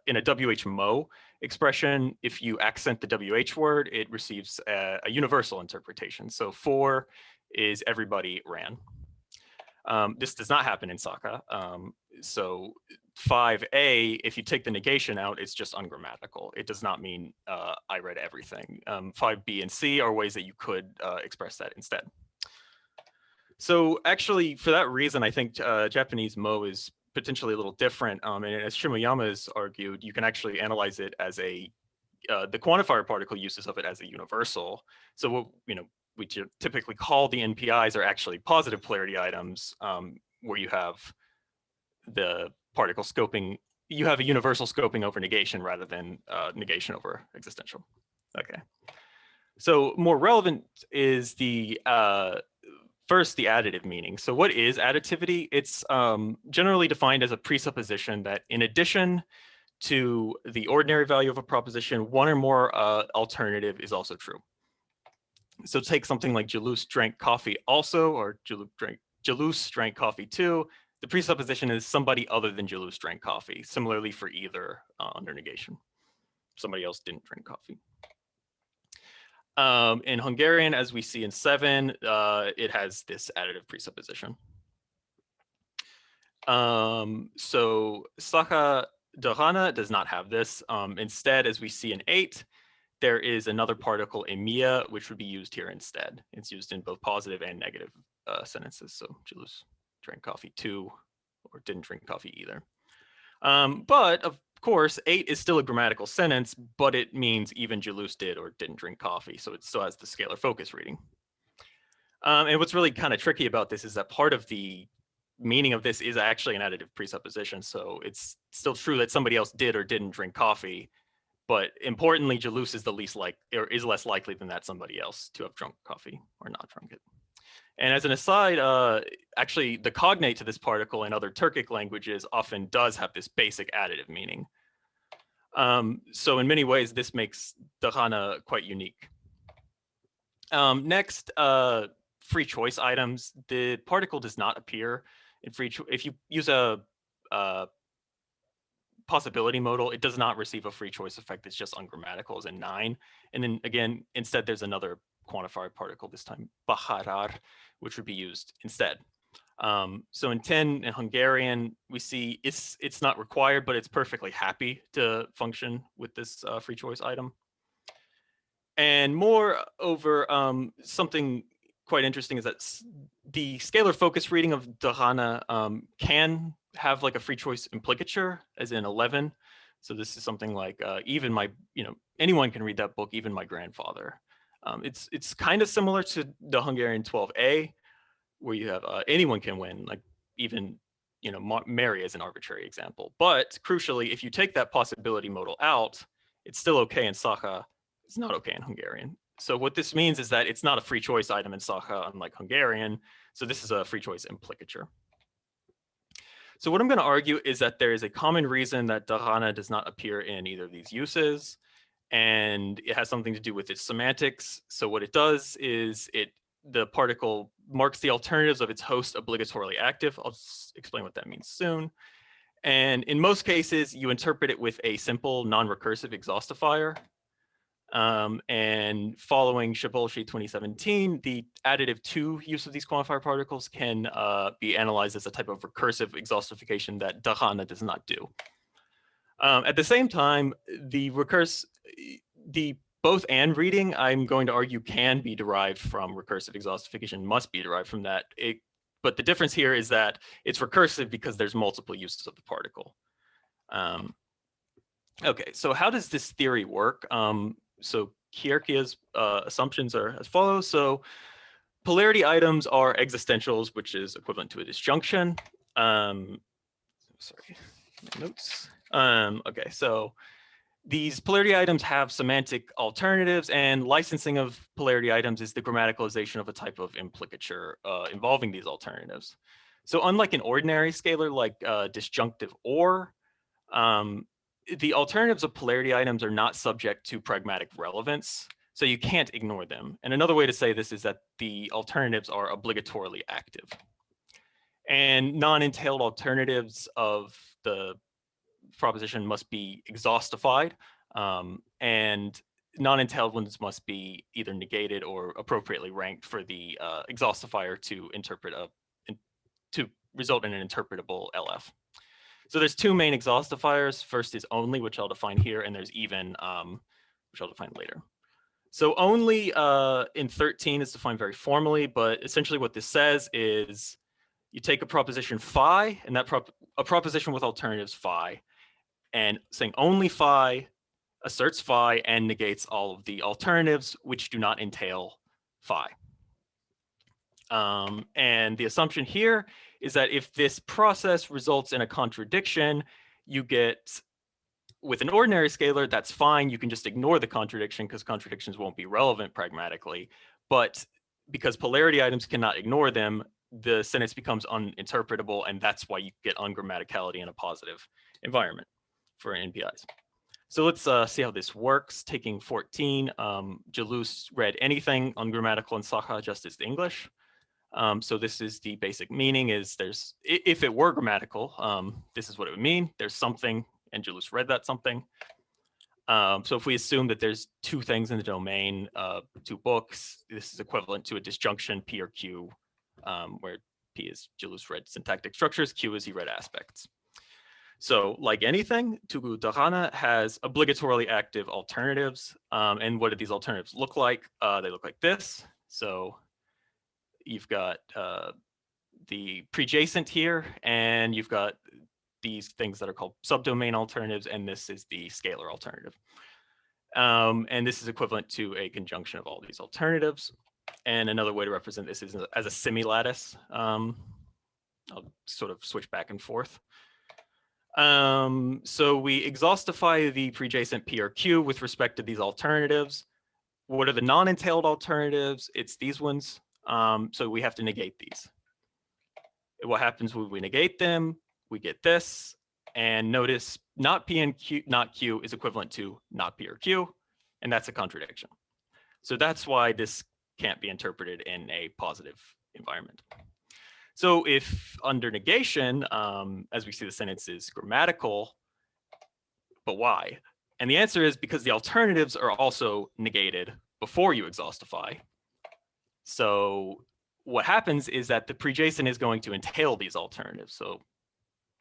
in a WHMO expression, if you accent the WH word, it receives a universal interpretation. So 4 is everybody ran. This does not happen in Saga. So 5A, if you take the negation out, it's just ungrammatical. It does not mean I read everything. 5B and C are ways that you could express that instead. So actually, for that reason, I think Japanese mo is potentially a little different. And as Shimoyama has argued, you can actually analyze it as the quantifier particle uses of it as a universal. So what we typically call the NPIs are actually positive polarity items, where you have the particle scoping, you have a universal scoping over negation rather than negation over existential. Okay. So more relevant is the first, the additive meaning. So what is additivity? It's generally defined as a presupposition that in addition to the ordinary value of a proposition, one or more alternative is also true. So take something like Jalous drank coffee also, or Jalous drank coffee too. The presupposition is somebody other than Jalous drank coffee. Similarly for either under negation. Somebody else didn't drink coffee. In Hungarian, as we see in 7, it has this additive presupposition. So Saga Dahana does not have this. Instead, as we see in 8, there is another particle, emia, which would be used here instead. It's used in both positive and negative sentences. So Jalous drank coffee too, or didn't drink coffee either. But of course, 8 is still a grammatical sentence, but it means even Jalous did or didn't drink coffee. So it still has the scalar focus reading. And what's really kind of tricky about this is that part of the meaning of this is actually an additive presupposition. So it's still true that somebody else did or didn't drink coffee, but importantly, Jalous is is less likely than that somebody else to have drunk coffee or not drunk it. And as an aside, actually the cognate to this particle in other Turkic languages often does have this basic additive meaning. So in many ways, this makes Dahana quite unique. Next, free choice items. The particle does not appear in free choice. If you use a possibility modal, it does not receive a free choice effect. It's just ungrammatical as in 9. And then again, instead, there's another quantifier particle, this time baharar, which would be used instead. So in 10 in Hungarian, we see it's not required, but it's perfectly happy to function with this free choice item. And moreover, something quite interesting is that the scalar focus reading of Dahana can have like a free choice implicature, as in 11. So this is something like even my, anyone can read that book, even my grandfather. It's kind of similar to the Hungarian 12a, where you have anyone can win, like even Mary as an arbitrary example. But crucially, if you take that possibility modal out, it's still okay in Saga. It's not okay in Hungarian. So what this means is that it's not a free choice item in Saga, unlike Hungarian. So this is a free choice implicature. So what I'm going to argue is that there is a common reason that Dahana does not appear in either of these uses, and it has something to do with its semantics. So what it does is the particle marks the alternatives of its host obligatorily active. I'll just explain what that means soon. And in most cases, you interpret it with a simple non-recursive exhaustifier. And following Shabolshi 2017, the additive 2 use of these quantifier particles can be analyzed as a type of recursive exhaustification that Dahana does not do. At the same time, the both and reading, I'm going to argue, can be derived from recursive exhaustification, must be derived from that. But the difference here is that it's recursive because there's multiple uses of the particle. Okay, so how does this theory work? So Kierkegaard's assumptions are as follows. So polarity items are existentials, which is equivalent to a disjunction. Sorry, my notes. Okay, so these polarity items have semantic alternatives, and licensing of polarity items is the grammaticalization of a type of implicature involving these alternatives. So unlike an ordinary scalar like disjunctive or, the alternatives of polarity items are not subject to pragmatic relevance, so you can't ignore them. And another way to say this is that the alternatives are obligatorily active. And non-entailed alternatives of the proposition must be exhaustified, and non-entailed ones must be either negated or appropriately ranked for the exhaustifier to result in an interpretable LF. So there's 2 main exhaustifiers. First is only, which I'll define here, and there's even, which I'll define later. So only in 13 is defined very formally, but essentially what this says is you take a proposition phi, and a proposition with alternatives phi, and saying only phi asserts phi and negates all of the alternatives which do not entail phi. And the assumption here is that if this process results in a contradiction, you get, with an ordinary scalar, that's fine. You can just ignore the contradiction because contradictions won't be relevant pragmatically. But because polarity items cannot ignore them, the sentence becomes uninterpretable, and that's why you get ungrammaticality in a positive environment for NPIs. So let's see how this works. Taking 14, Jalous read anything ungrammatical in Saga just as English. So this is the basic meaning is if it were grammatical, this is what it would mean. There's something, and Jalous read that something. So if we assume that there's 2 things in the domain, 2 books, this is equivalent to a disjunction P or Q, where P is Jalous read syntactic structures, Q is he read aspects. So like anything, Tugu Dahana has obligatorily active alternatives. And what do these alternatives look like? They look like this. So you've got the prejacent here, and you've got these things that are called subdomain alternatives, and this is the scalar alternative. And this is equivalent to a conjunction of all these alternatives. And another way to represent this is as a semilattice. I'll sort of switch back and forth. So we exhaustify the prejacent P or Q with respect to these alternatives. What are the non-entailed alternatives? It's these ones. So we have to negate these. What happens when we negate them? We get this. And notice not P and Q, not Q is equivalent to not P or Q. And that's a contradiction. So that's why this can't be interpreted in a positive environment. So if under negation, as we see, the sentence is grammatical, but why? And the answer is because the alternatives are also negated before you exhaustify. So what happens is that the prejacent is going to entail these alternatives. So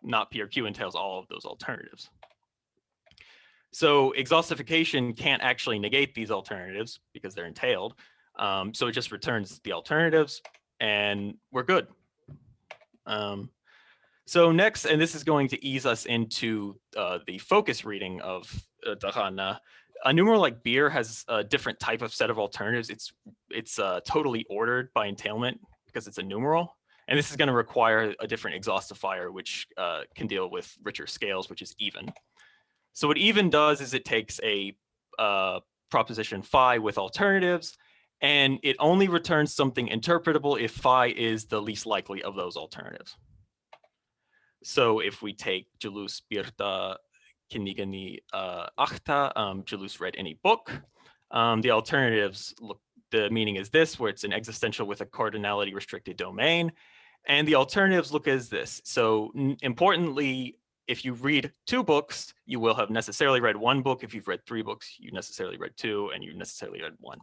not P or Q entails all of those alternatives. So exhaustification can't actually negate these alternatives because they're entailed. So it just returns the alternatives and we're good. So next, and this is going to ease us into the focus reading of Dahana. A numeral like beer has a different type of set of alternatives. It's totally ordered by entailment because it's a numeral. And this is going to require a different exhaustifier, which can deal with richer scales, which is even. So what even does is it takes a proposition phi with alternatives, and it only returns something interpretable if phi is the least likely of those alternatives. So if we take Julius birta kinigani achta, Julius read any book, the alternatives look, the meaning is this, where it's an existential with a cardinality restricted domain. And the alternatives look as this. So importantly, if you read 2 books, you will have necessarily read 1 book. If you've read 3 books, you necessarily read 2, and you necessarily read 1.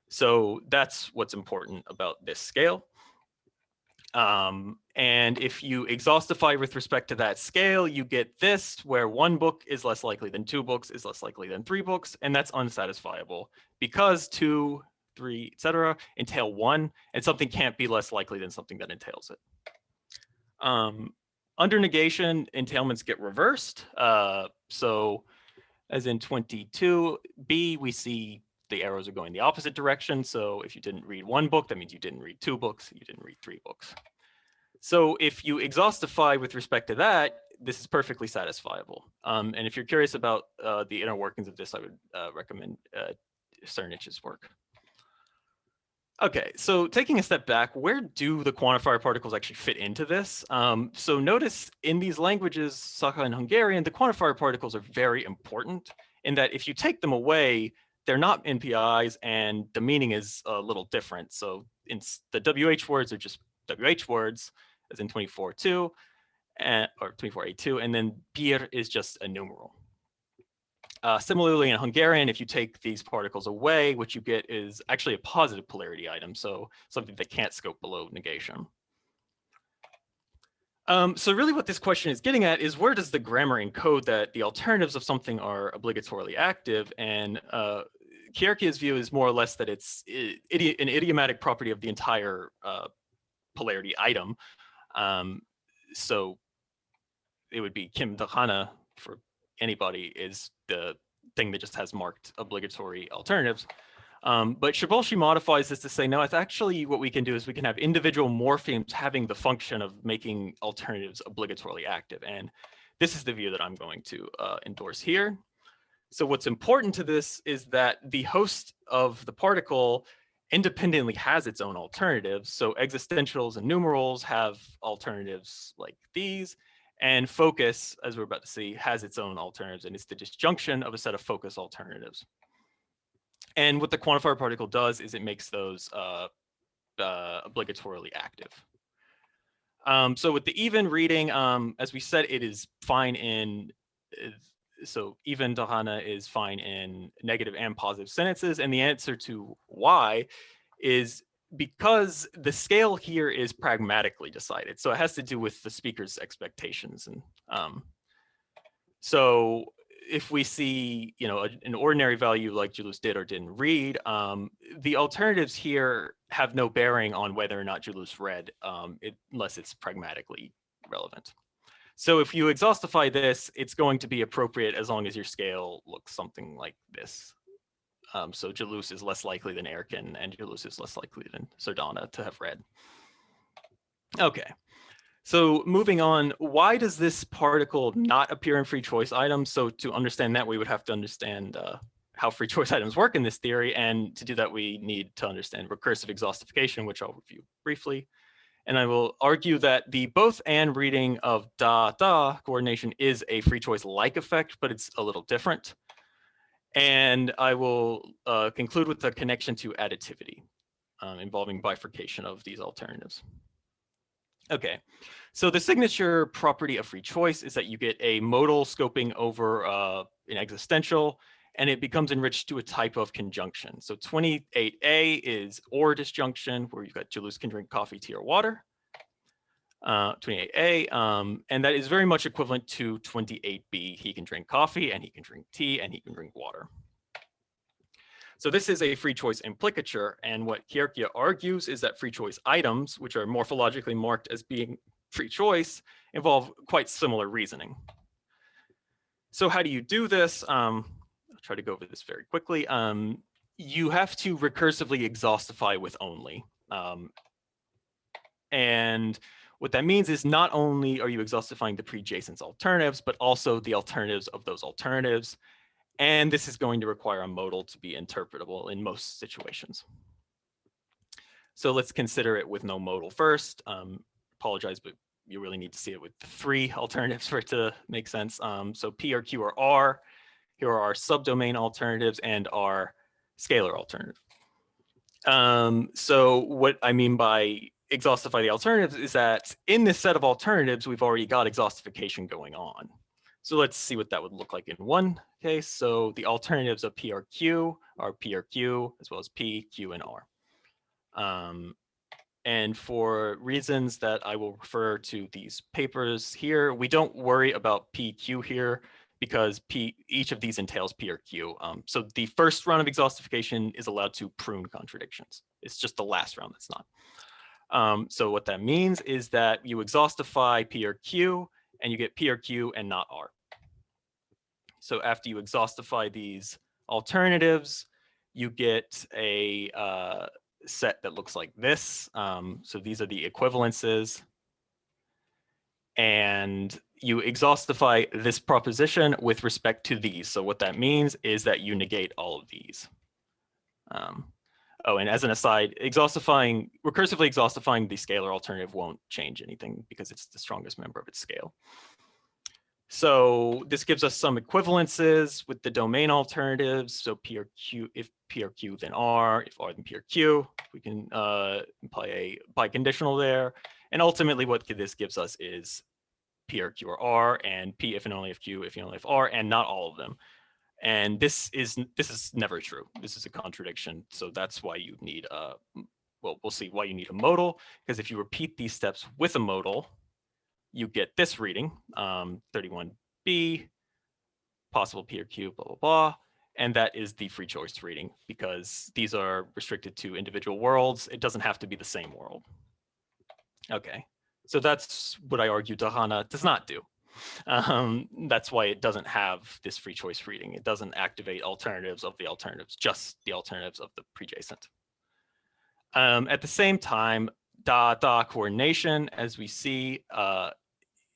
So that's what's important about this scale. And if you exhaustify with respect to that scale, you get this, where 1 book is less likely than 2 books, is less likely than 3 books, and that's unsatisfiable because 2, 3, etc. entail 1, and something can't be less likely than something that entails it. Under negation, entailments get reversed. So as in 22b, we see the arrows are going the opposite direction. So if you didn't read 1 book, that means you didn't read 2 books, you didn't read 3 books. So if you exhaustify with respect to that, this is perfectly satisfiable. And if you're curious about the inner workings of this, I would recommend Cernich's work. Okay, so taking a step back, where do the quantifier particles actually fit into this? So notice in these languages, Saga and Hungarian, the quantifier particles are very important in that if you take them away, they're not NPIs and the meaning is a little different. So in the WH words are just WH words, as in 24.2 or 24.A2, and then bir is just a numeral. Similarly, in Hungarian, if you take these particles away, what you get is actually a positive polarity item, so something that can't scope below negation. So really what this question is getting at is where does the grammar encode that the alternatives of something are obligatorily active? And Kierkegaard's view is more or less that it's an idiomatic property of the entire polarity item. So it would be Kim Dahana for anybody is the thing that just has marked obligatory alternatives. But Shibolshi modifies this to say, no, it's actually what we can do is we can have individual morphemes having the function of making alternatives obligatorily active. And this is the view that I'm going to endorse here. So what's important to this is that the host of the particle independently has its own alternatives. So existentials and numerals have alternatives like these. And focus, as we're about to see, has its own alternatives, and it's the disjunction of a set of focus alternatives. And what the quantifier particle does is it makes those obligatorily active. So with the even reading, as we said, it is fine in, so even Dahana is fine in negative and positive sentences. And the answer to why is because the scale here is pragmatically decided. So it has to do with the speaker's expectations. And so if we see, an ordinary value like Julius did or didn't read, the alternatives here have no bearing on whether or not Julius read, unless it's pragmatically relevant. So if you exhaustify this, it's going to be appropriate as long as your scale looks something like this. So Jalous is less likely than Erkin, and Jalous is less likely than Sardana to have red. Okay, so moving on, why does this particle not appear in free choice items? So to understand that, we would have to understand how free choice items work in this theory. And to do that, we need to understand recursive exhaustification, which I'll review briefly. And I will argue that the both and reading of da coordination is a free choice like effect, but it's a little different. And I will conclude with the connection to additivity involving bifurcation of these alternatives. Okay, so the signature property of free choice is that you get a modal scoping over an existential, and it becomes enriched to a type of conjunction. So 28A is or disjunction, where you've got Jalous can drink coffee, tea, or water. 28A, and that is very much equivalent to 28B. He can drink coffee, and he can drink tea, and he can drink water. So this is a free choice implicature, and what Kierkegaard argues is that free choice items, which are morphologically marked as being free choice, involve quite similar reasoning. So how do you do this? I'll try to go over this very quickly. You have to recursively exhaustify with only. And what that means is not only are you exhaustifying the pre-adjacent alternatives, but also the alternatives of those alternatives. And this is going to require a modal to be interpretable in most situations. So let's consider it with no modal first. Apologize, but you really need to see it with 3 alternatives for it to make sense. So P or Q or R, here are our subdomain alternatives and our scalar alternative. So what I mean by exhaustify the alternatives is that in this set of alternatives, we've already got exhaustification going on. So let's see what that would look like in one case. So the alternatives of P or Q are P or Q, as well as P, Q, and R. And for reasons that I will refer to these papers here, we don't worry about PQ here because each of these entails P or Q. So the first round of exhaustification is allowed to prune contradictions. It's just the last round that's not. So what that means is that you exhaustify P or Q and you get P or Q and not R. So after you exhaustify these alternatives, you get a set that looks like this. So these are the equivalences. And you exhaustify this proposition with respect to these. So what that means is that you negate all of these. Oh, and as an aside, recursively exhaustifying the scalar alternative won't change anything because it's the strongest member of its scale. So this gives us some equivalences with the domain alternatives. So P or Q, if P or Q, then R, if R, then P or Q. We can imply a biconditional there. And ultimately what this gives us is P or Q or R, and P if and only if Q, if and only if R, and not all of them. And this is never true. This is a contradiction. So that's why you need well, we'll see why you need a modal, because if you repeat these steps with a modal, you get this reading, 31B, possible P or Q, blah, blah, blah. And that is the free choice reading because these are restricted to individual worlds. It doesn't have to be the same world. Okay, so that's what I argue Dahana does not do. That's why it doesn't have this free choice reading. It doesn't activate alternatives of the alternatives, just the alternatives of the pre-adjacent. At the same time, da coordination, as we see,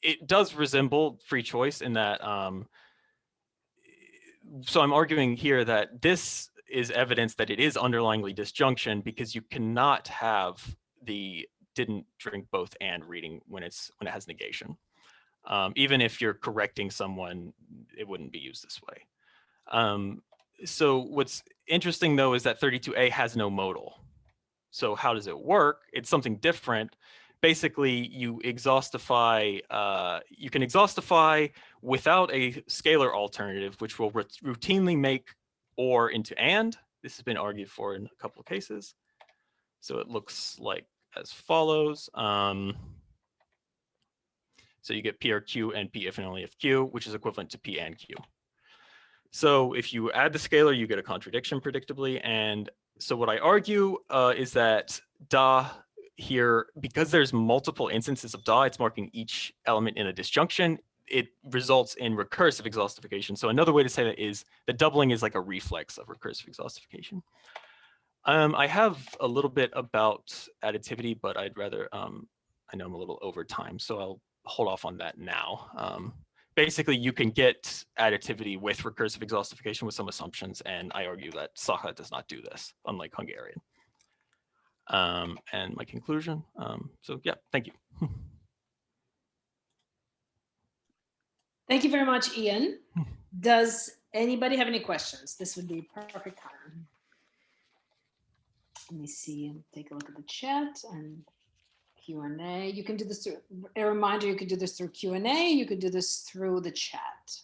it does resemble free choice in that, so I'm arguing here that this is evidence that it is underlyingly disjunction because you cannot have the didn't drink both and reading when it has negation. Even if you're correcting someone, it wouldn't be used this way. So what's interesting though is that 32A has no modal. So how does it work? It's something different. Basically, you exhaustify, you can exhaustify without a scalar alternative, which will routinely make or into and. This has been argued for in a couple of cases. So it looks like as follows. So you get P or Q and P if and only if Q, which is equivalent to P and Q. So if you add the scalar, you get a contradiction predictably. And so what I argue is that da here, because there's multiple instances of da, it's marking each element in a disjunction. It results in recursive exhaustification. So another way to say that is that doubling is like a reflex of recursive exhaustification. I have a little bit about additivity, but I'd rather, I know I'm a little over time, so I'll hold off on that now. Basically, you can get additivity with recursive exhaustification with some assumptions, and I argue that Saga does not do this, unlike Hungarian. And my conclusion, so yeah, thank you. Thank you very much, Ian. Does anybody have any questions? This would be perfect time. Let me see, take a look at the chat and Q&A. You can do this through, a reminder, you could do this through Q&A, you could do this through the chat.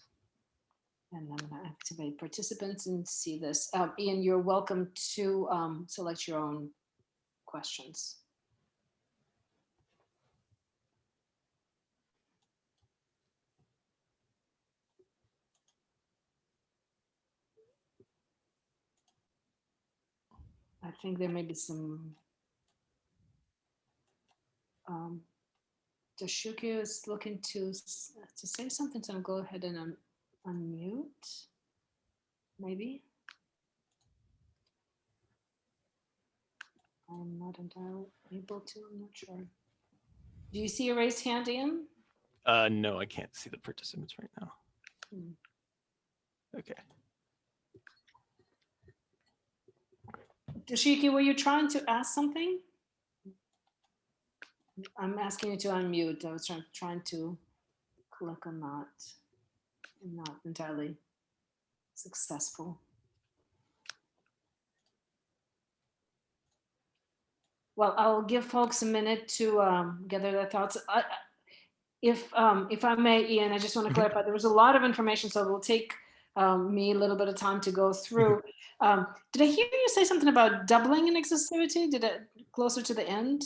And I'm gonna activate participants and see this. Ian, you're welcome to select your own questions. I think there may be some. Dashuki is looking to say something, so I'll go ahead and unmute. Maybe. I'm not entirely able to. I'm not sure. Do you see a raised hand, Ian? No, I can't see the participants right now. Okay. Dashiki, were you trying to ask something? I'm asking you to unmute. I was trying to click on that. I'm not entirely successful. Well, I'll give folks a minute to gather their thoughts. If I may, Ian, I just want to clarify, there was a lot of information, so it will take me a little bit of time to go through. Did I hear you say something about doubling in exhaustivity? Did it closer to the end?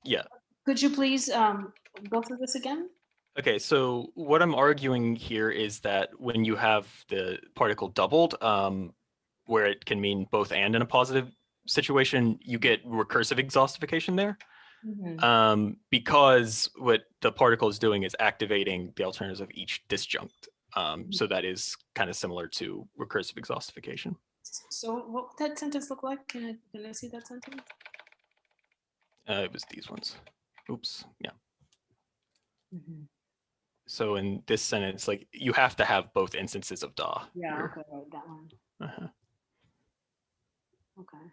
Yeah. Could you please go through this again? Okay, so what I'm arguing here is that when you have the particle doubled, where it can mean both and in a positive situation, you get recursive exhaustification there. Because what the particle is doing is activating the alternatives of each disjunct. So that is kind of similar to recursive exhaustification. So what would that sentence look like? Can I see that sentence? It was these ones. Oops, yeah. So in this sentence, like you have to have both instances of da. Yeah, here. okay, right, that one. Okay.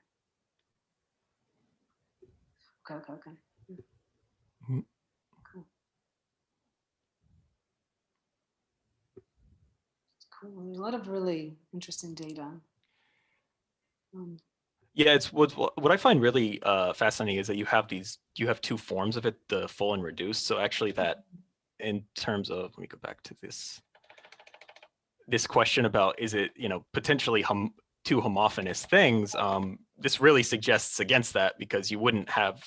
Okay. Cool. Cool. There's a lot of really interesting data. Yeah, it's what I find really fascinating is that you have two forms of it, the full and reduced. So actually that in terms of, let me go back to this question about, is it, potentially two homophonous things? This really suggests against that, because you wouldn't have,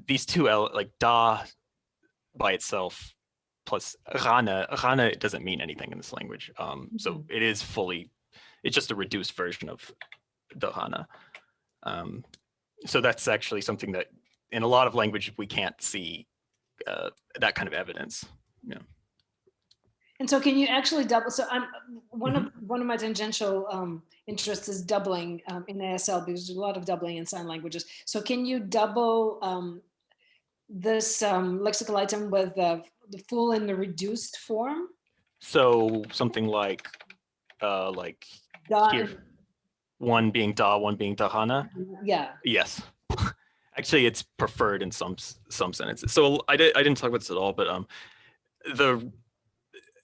these two, like da by itself plus rana it doesn't mean anything in this language. So it is it's just a reduced version of the rana. So that's actually something that in a lot of language we can't see that kind of evidence. Yeah. And so can you actually double? So I'm one of my tangential interests is doubling in ASL, because there's a lot of doubling in sign languages. So can you double this lexical item with the full and the reduced form? So something like here, one being da, one being dahana. Yeah. Yes. Actually, it's preferred in some sentences. So I didn't talk about this at all, but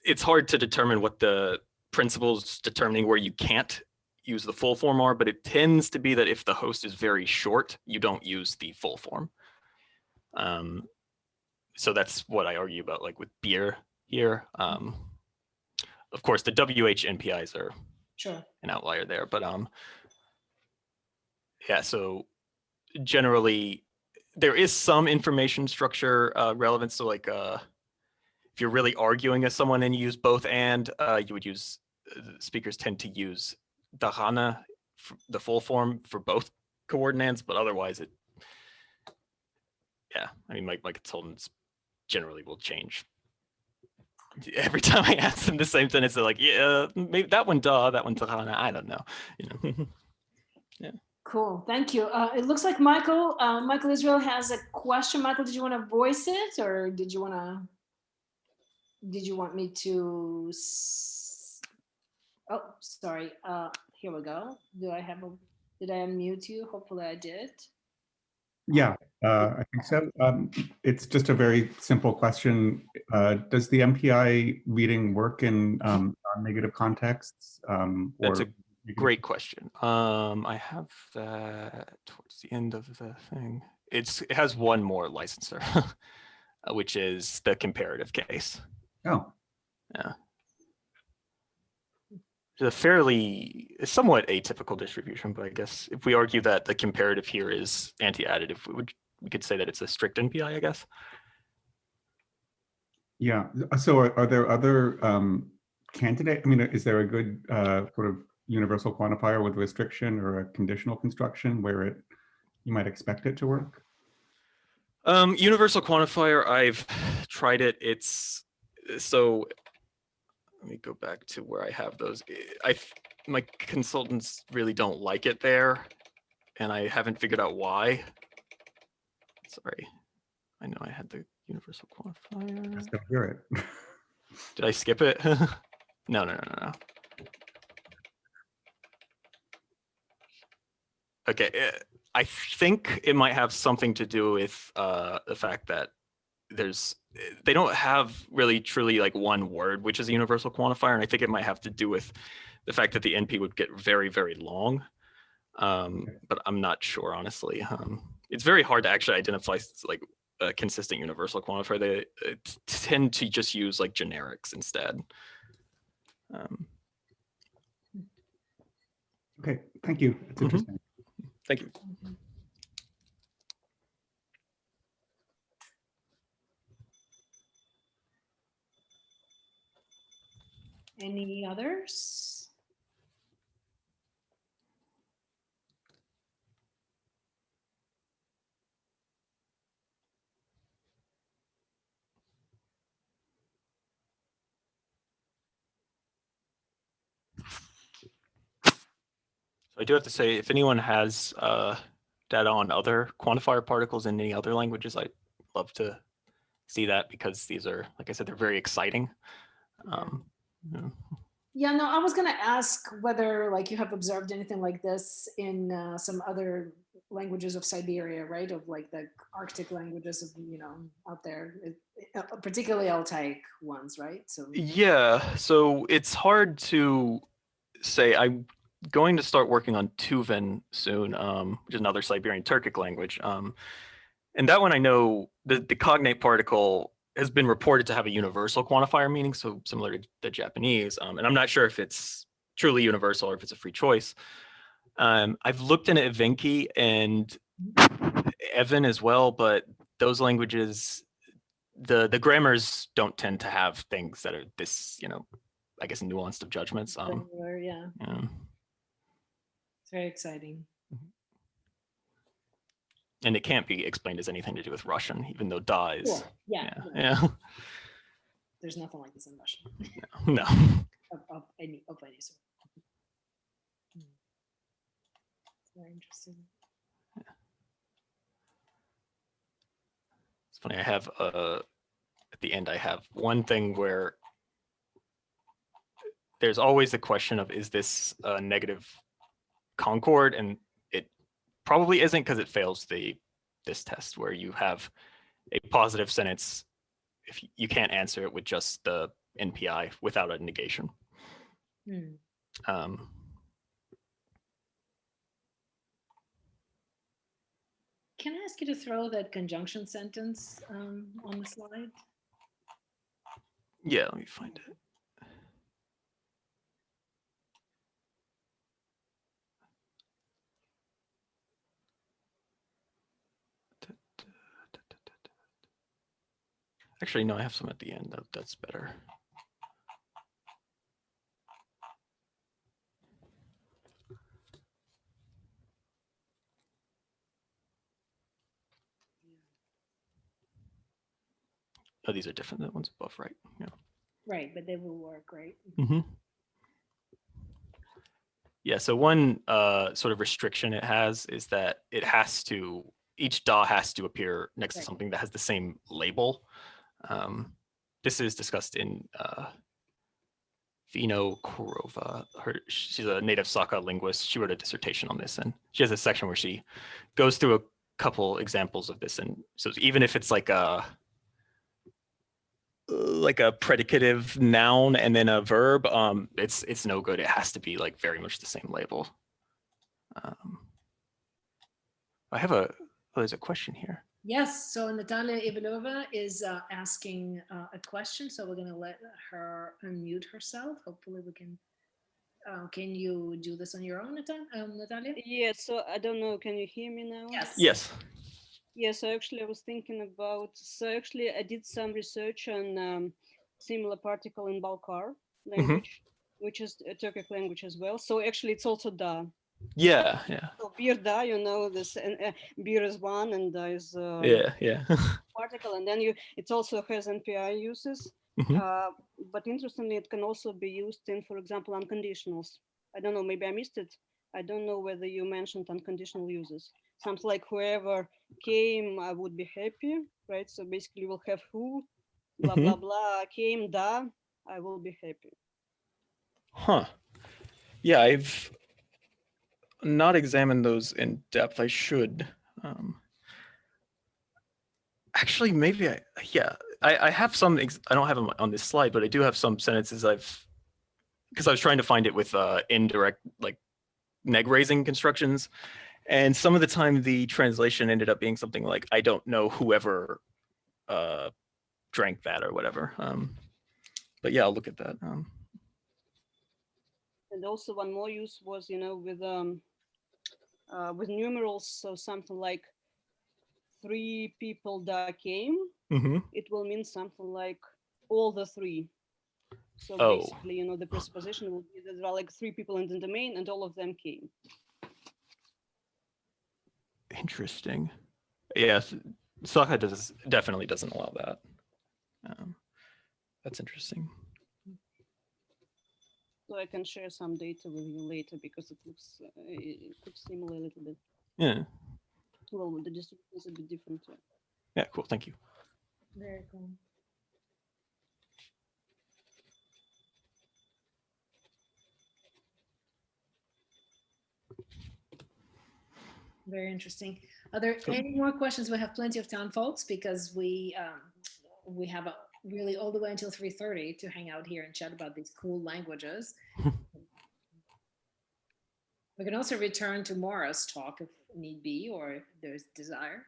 it's hard to determine what the principles determining where you can't use the full form are, but it tends to be that if the host is very short, you don't use the full form. So that's what I argue about, like with beer here. Of course, the WH NPIs are an outlier there, but yeah. So generally, there is some information structure relevance. So like, if you're really arguing with someone and you use both and, you would use, speakers tend to use dahana, the full form for both coordinates, but otherwise yeah, I mean, my consultants generally will change every time I ask them the same sentence. They're like, yeah, maybe that one, that one, I don't know. You know. Yeah. Cool, thank you. It looks like Michael Israel has a question. Michael, did you want to voice it, or did you want me to? Oh, sorry. Here we go. Did I unmute you? Hopefully I did. Yeah, I think so. It's just a very simple question. Does the MPI reading work in non-negative contexts? That's a great question. I have that towards the end of the thing. It has one more licensor, which is the comparative case. Oh. Yeah. It's somewhat atypical distribution, but I guess if we argue that the comparative here is anti-additive, we could say that it's a strict NPI, I guess. Yeah. So are there other candidate? I mean, is there a good sort of universal quantifier with restriction or a conditional construction where you might expect it to work? Universal quantifier, I've tried it. Let me go back to where I have those. My consultants really don't like it there, and I haven't figured out why. Sorry, I know I had the universal quantifier. Just don't hear it. Did I skip it? No. Okay, I think it might have something to do with the fact that they don't have really truly like one word, which is a universal quantifier. And I think it might have to do with the fact that the NP would get very, very long. But I'm not sure, honestly. It's very hard to actually identify like a consistent universal quantifier. They tend to just use like generics instead. Okay, thank you. It's interesting. Thank you. Any others? So I do have to say, if anyone has data on other quantifier particles in any other languages, I'd love to see that, because these are, like I said, they're very exciting. Yeah, no, I was going to ask whether like you have observed anything like this in some other languages of Siberia, right? Of like the Arctic languages of, out there, particularly Altaic ones, right? So yeah, so it's hard to say. I'm going to start working on Tuvan soon, which is another Siberian Turkic language. And that one, I know the cognate particle has been reported to have a universal quantifier meaning, so similar to the Japanese. And I'm not sure if it's truly universal or if it's a free choice. I've looked into Evenki and Evan as well, but those languages, the grammars don't tend to have things that are this, I guess, nuanced of judgments. yeah, it's very exciting. And it can't be explained as anything to do with Russian, even though da is. Cool. Yeah. There's nothing like this in Russian. No. of any sort. Very interesting. It's funny. I have at the end, I have one thing where there's always the question of, is this a negative concord? And it probably isn't, because it fails this test where you have a positive sentence if you can't answer it with just the NPI without a negation. Can I ask you to throw that conjunction sentence on the slide? Yeah, let me find it. Actually, no, I have some at the end. That's better. Oh, these are different than the ones above, right? Yeah. Right, but they will work, right? Mm-hmm. Yeah, so one sort of restriction it has is that it has to, each DAW has to appear next to Right. something that has the same label. This is discussed in Vino Korova. She's a native Saga linguist. She wrote a dissertation on this, and she has a section where she goes through a couple examples of this. And so even if it's like a predicative noun and then a verb, it's no good. It has to be like very much the same label. I have there's a question here. Yes, so Natalia Ivanova is asking a question, so we're going to let her unmute herself. Hopefully we can you do this on your own, Natalia? Yes, so I don't know, can you hear me now? Yes. Yes. Yes, so actually I was thinking about, so actually I did some research on similar particle in Balkar language, which is a Turkic language as well. So actually it's also da. Yeah. So bir da, you know, this bir is one and da is Yeah. particle, and then it also has NPI uses. But interestingly, it can also be used in, for example, unconditionals. I don't know, maybe I missed it. I don't know whether you mentioned unconditional uses. Something like whoever came, I would be happy, right? So basically we'll have who, blah, blah, blah, came, da, I will be happy. Huh. Yeah, I've not examined those in depth. I should. Actually, maybe I have some, I don't have them on this slide, but I do have some sentences because I was trying to find it with indirect, like neg raising constructions. And some of the time the translation ended up being something like, I don't know whoever drank that or whatever. But yeah, I'll look at that. And also one more use was, you know, with numerals, so something like 3 people that came, it will mean something like all the 3. So basically, you know, the presupposition will be that there are like 3 people in the domain and all of them came. Interesting. Yes, Saga definitely doesn't allow that. That's interesting. So I can share some data with you later because it looks similar a little bit. Yeah. Well, the distribution is a bit different too. Yeah, cool. Thank you. Very cool. Very interesting. Are there any more questions? We have plenty of time, folks, because we have really all the way until 3:30 to hang out here and chat about these cool languages. We can also return to Maura's talk if need be, or if there's desire,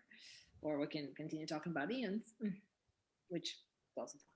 or we can continue talking about Ian's, which is also fun.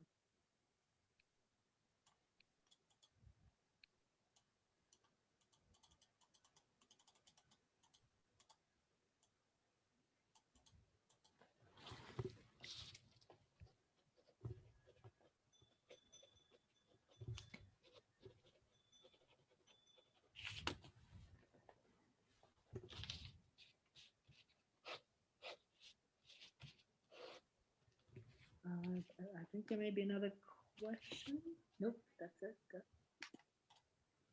I think there may be another question. Nope, that's it. I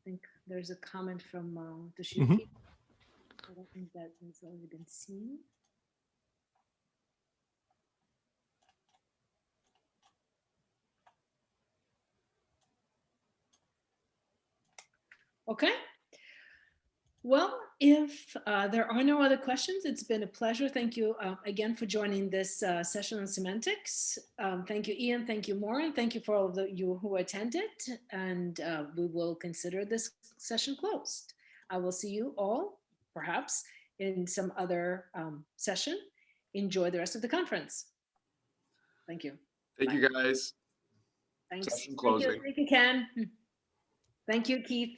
think there's a comment from Toshiyuki. I don't think that has already been seen. Okay. Well, if there are no other questions, it's been a pleasure. Thank you again for joining this session on semantics. Thank you, Ian. Thank you, Maura. Thank you for all of you who attended. And we will consider this session closed. I will see you all, perhaps, in some other session. Enjoy the rest of the conference. Thank you. Thank you, guys. Thanks. Session closing. Thank you, Ken. Thank you, Keith.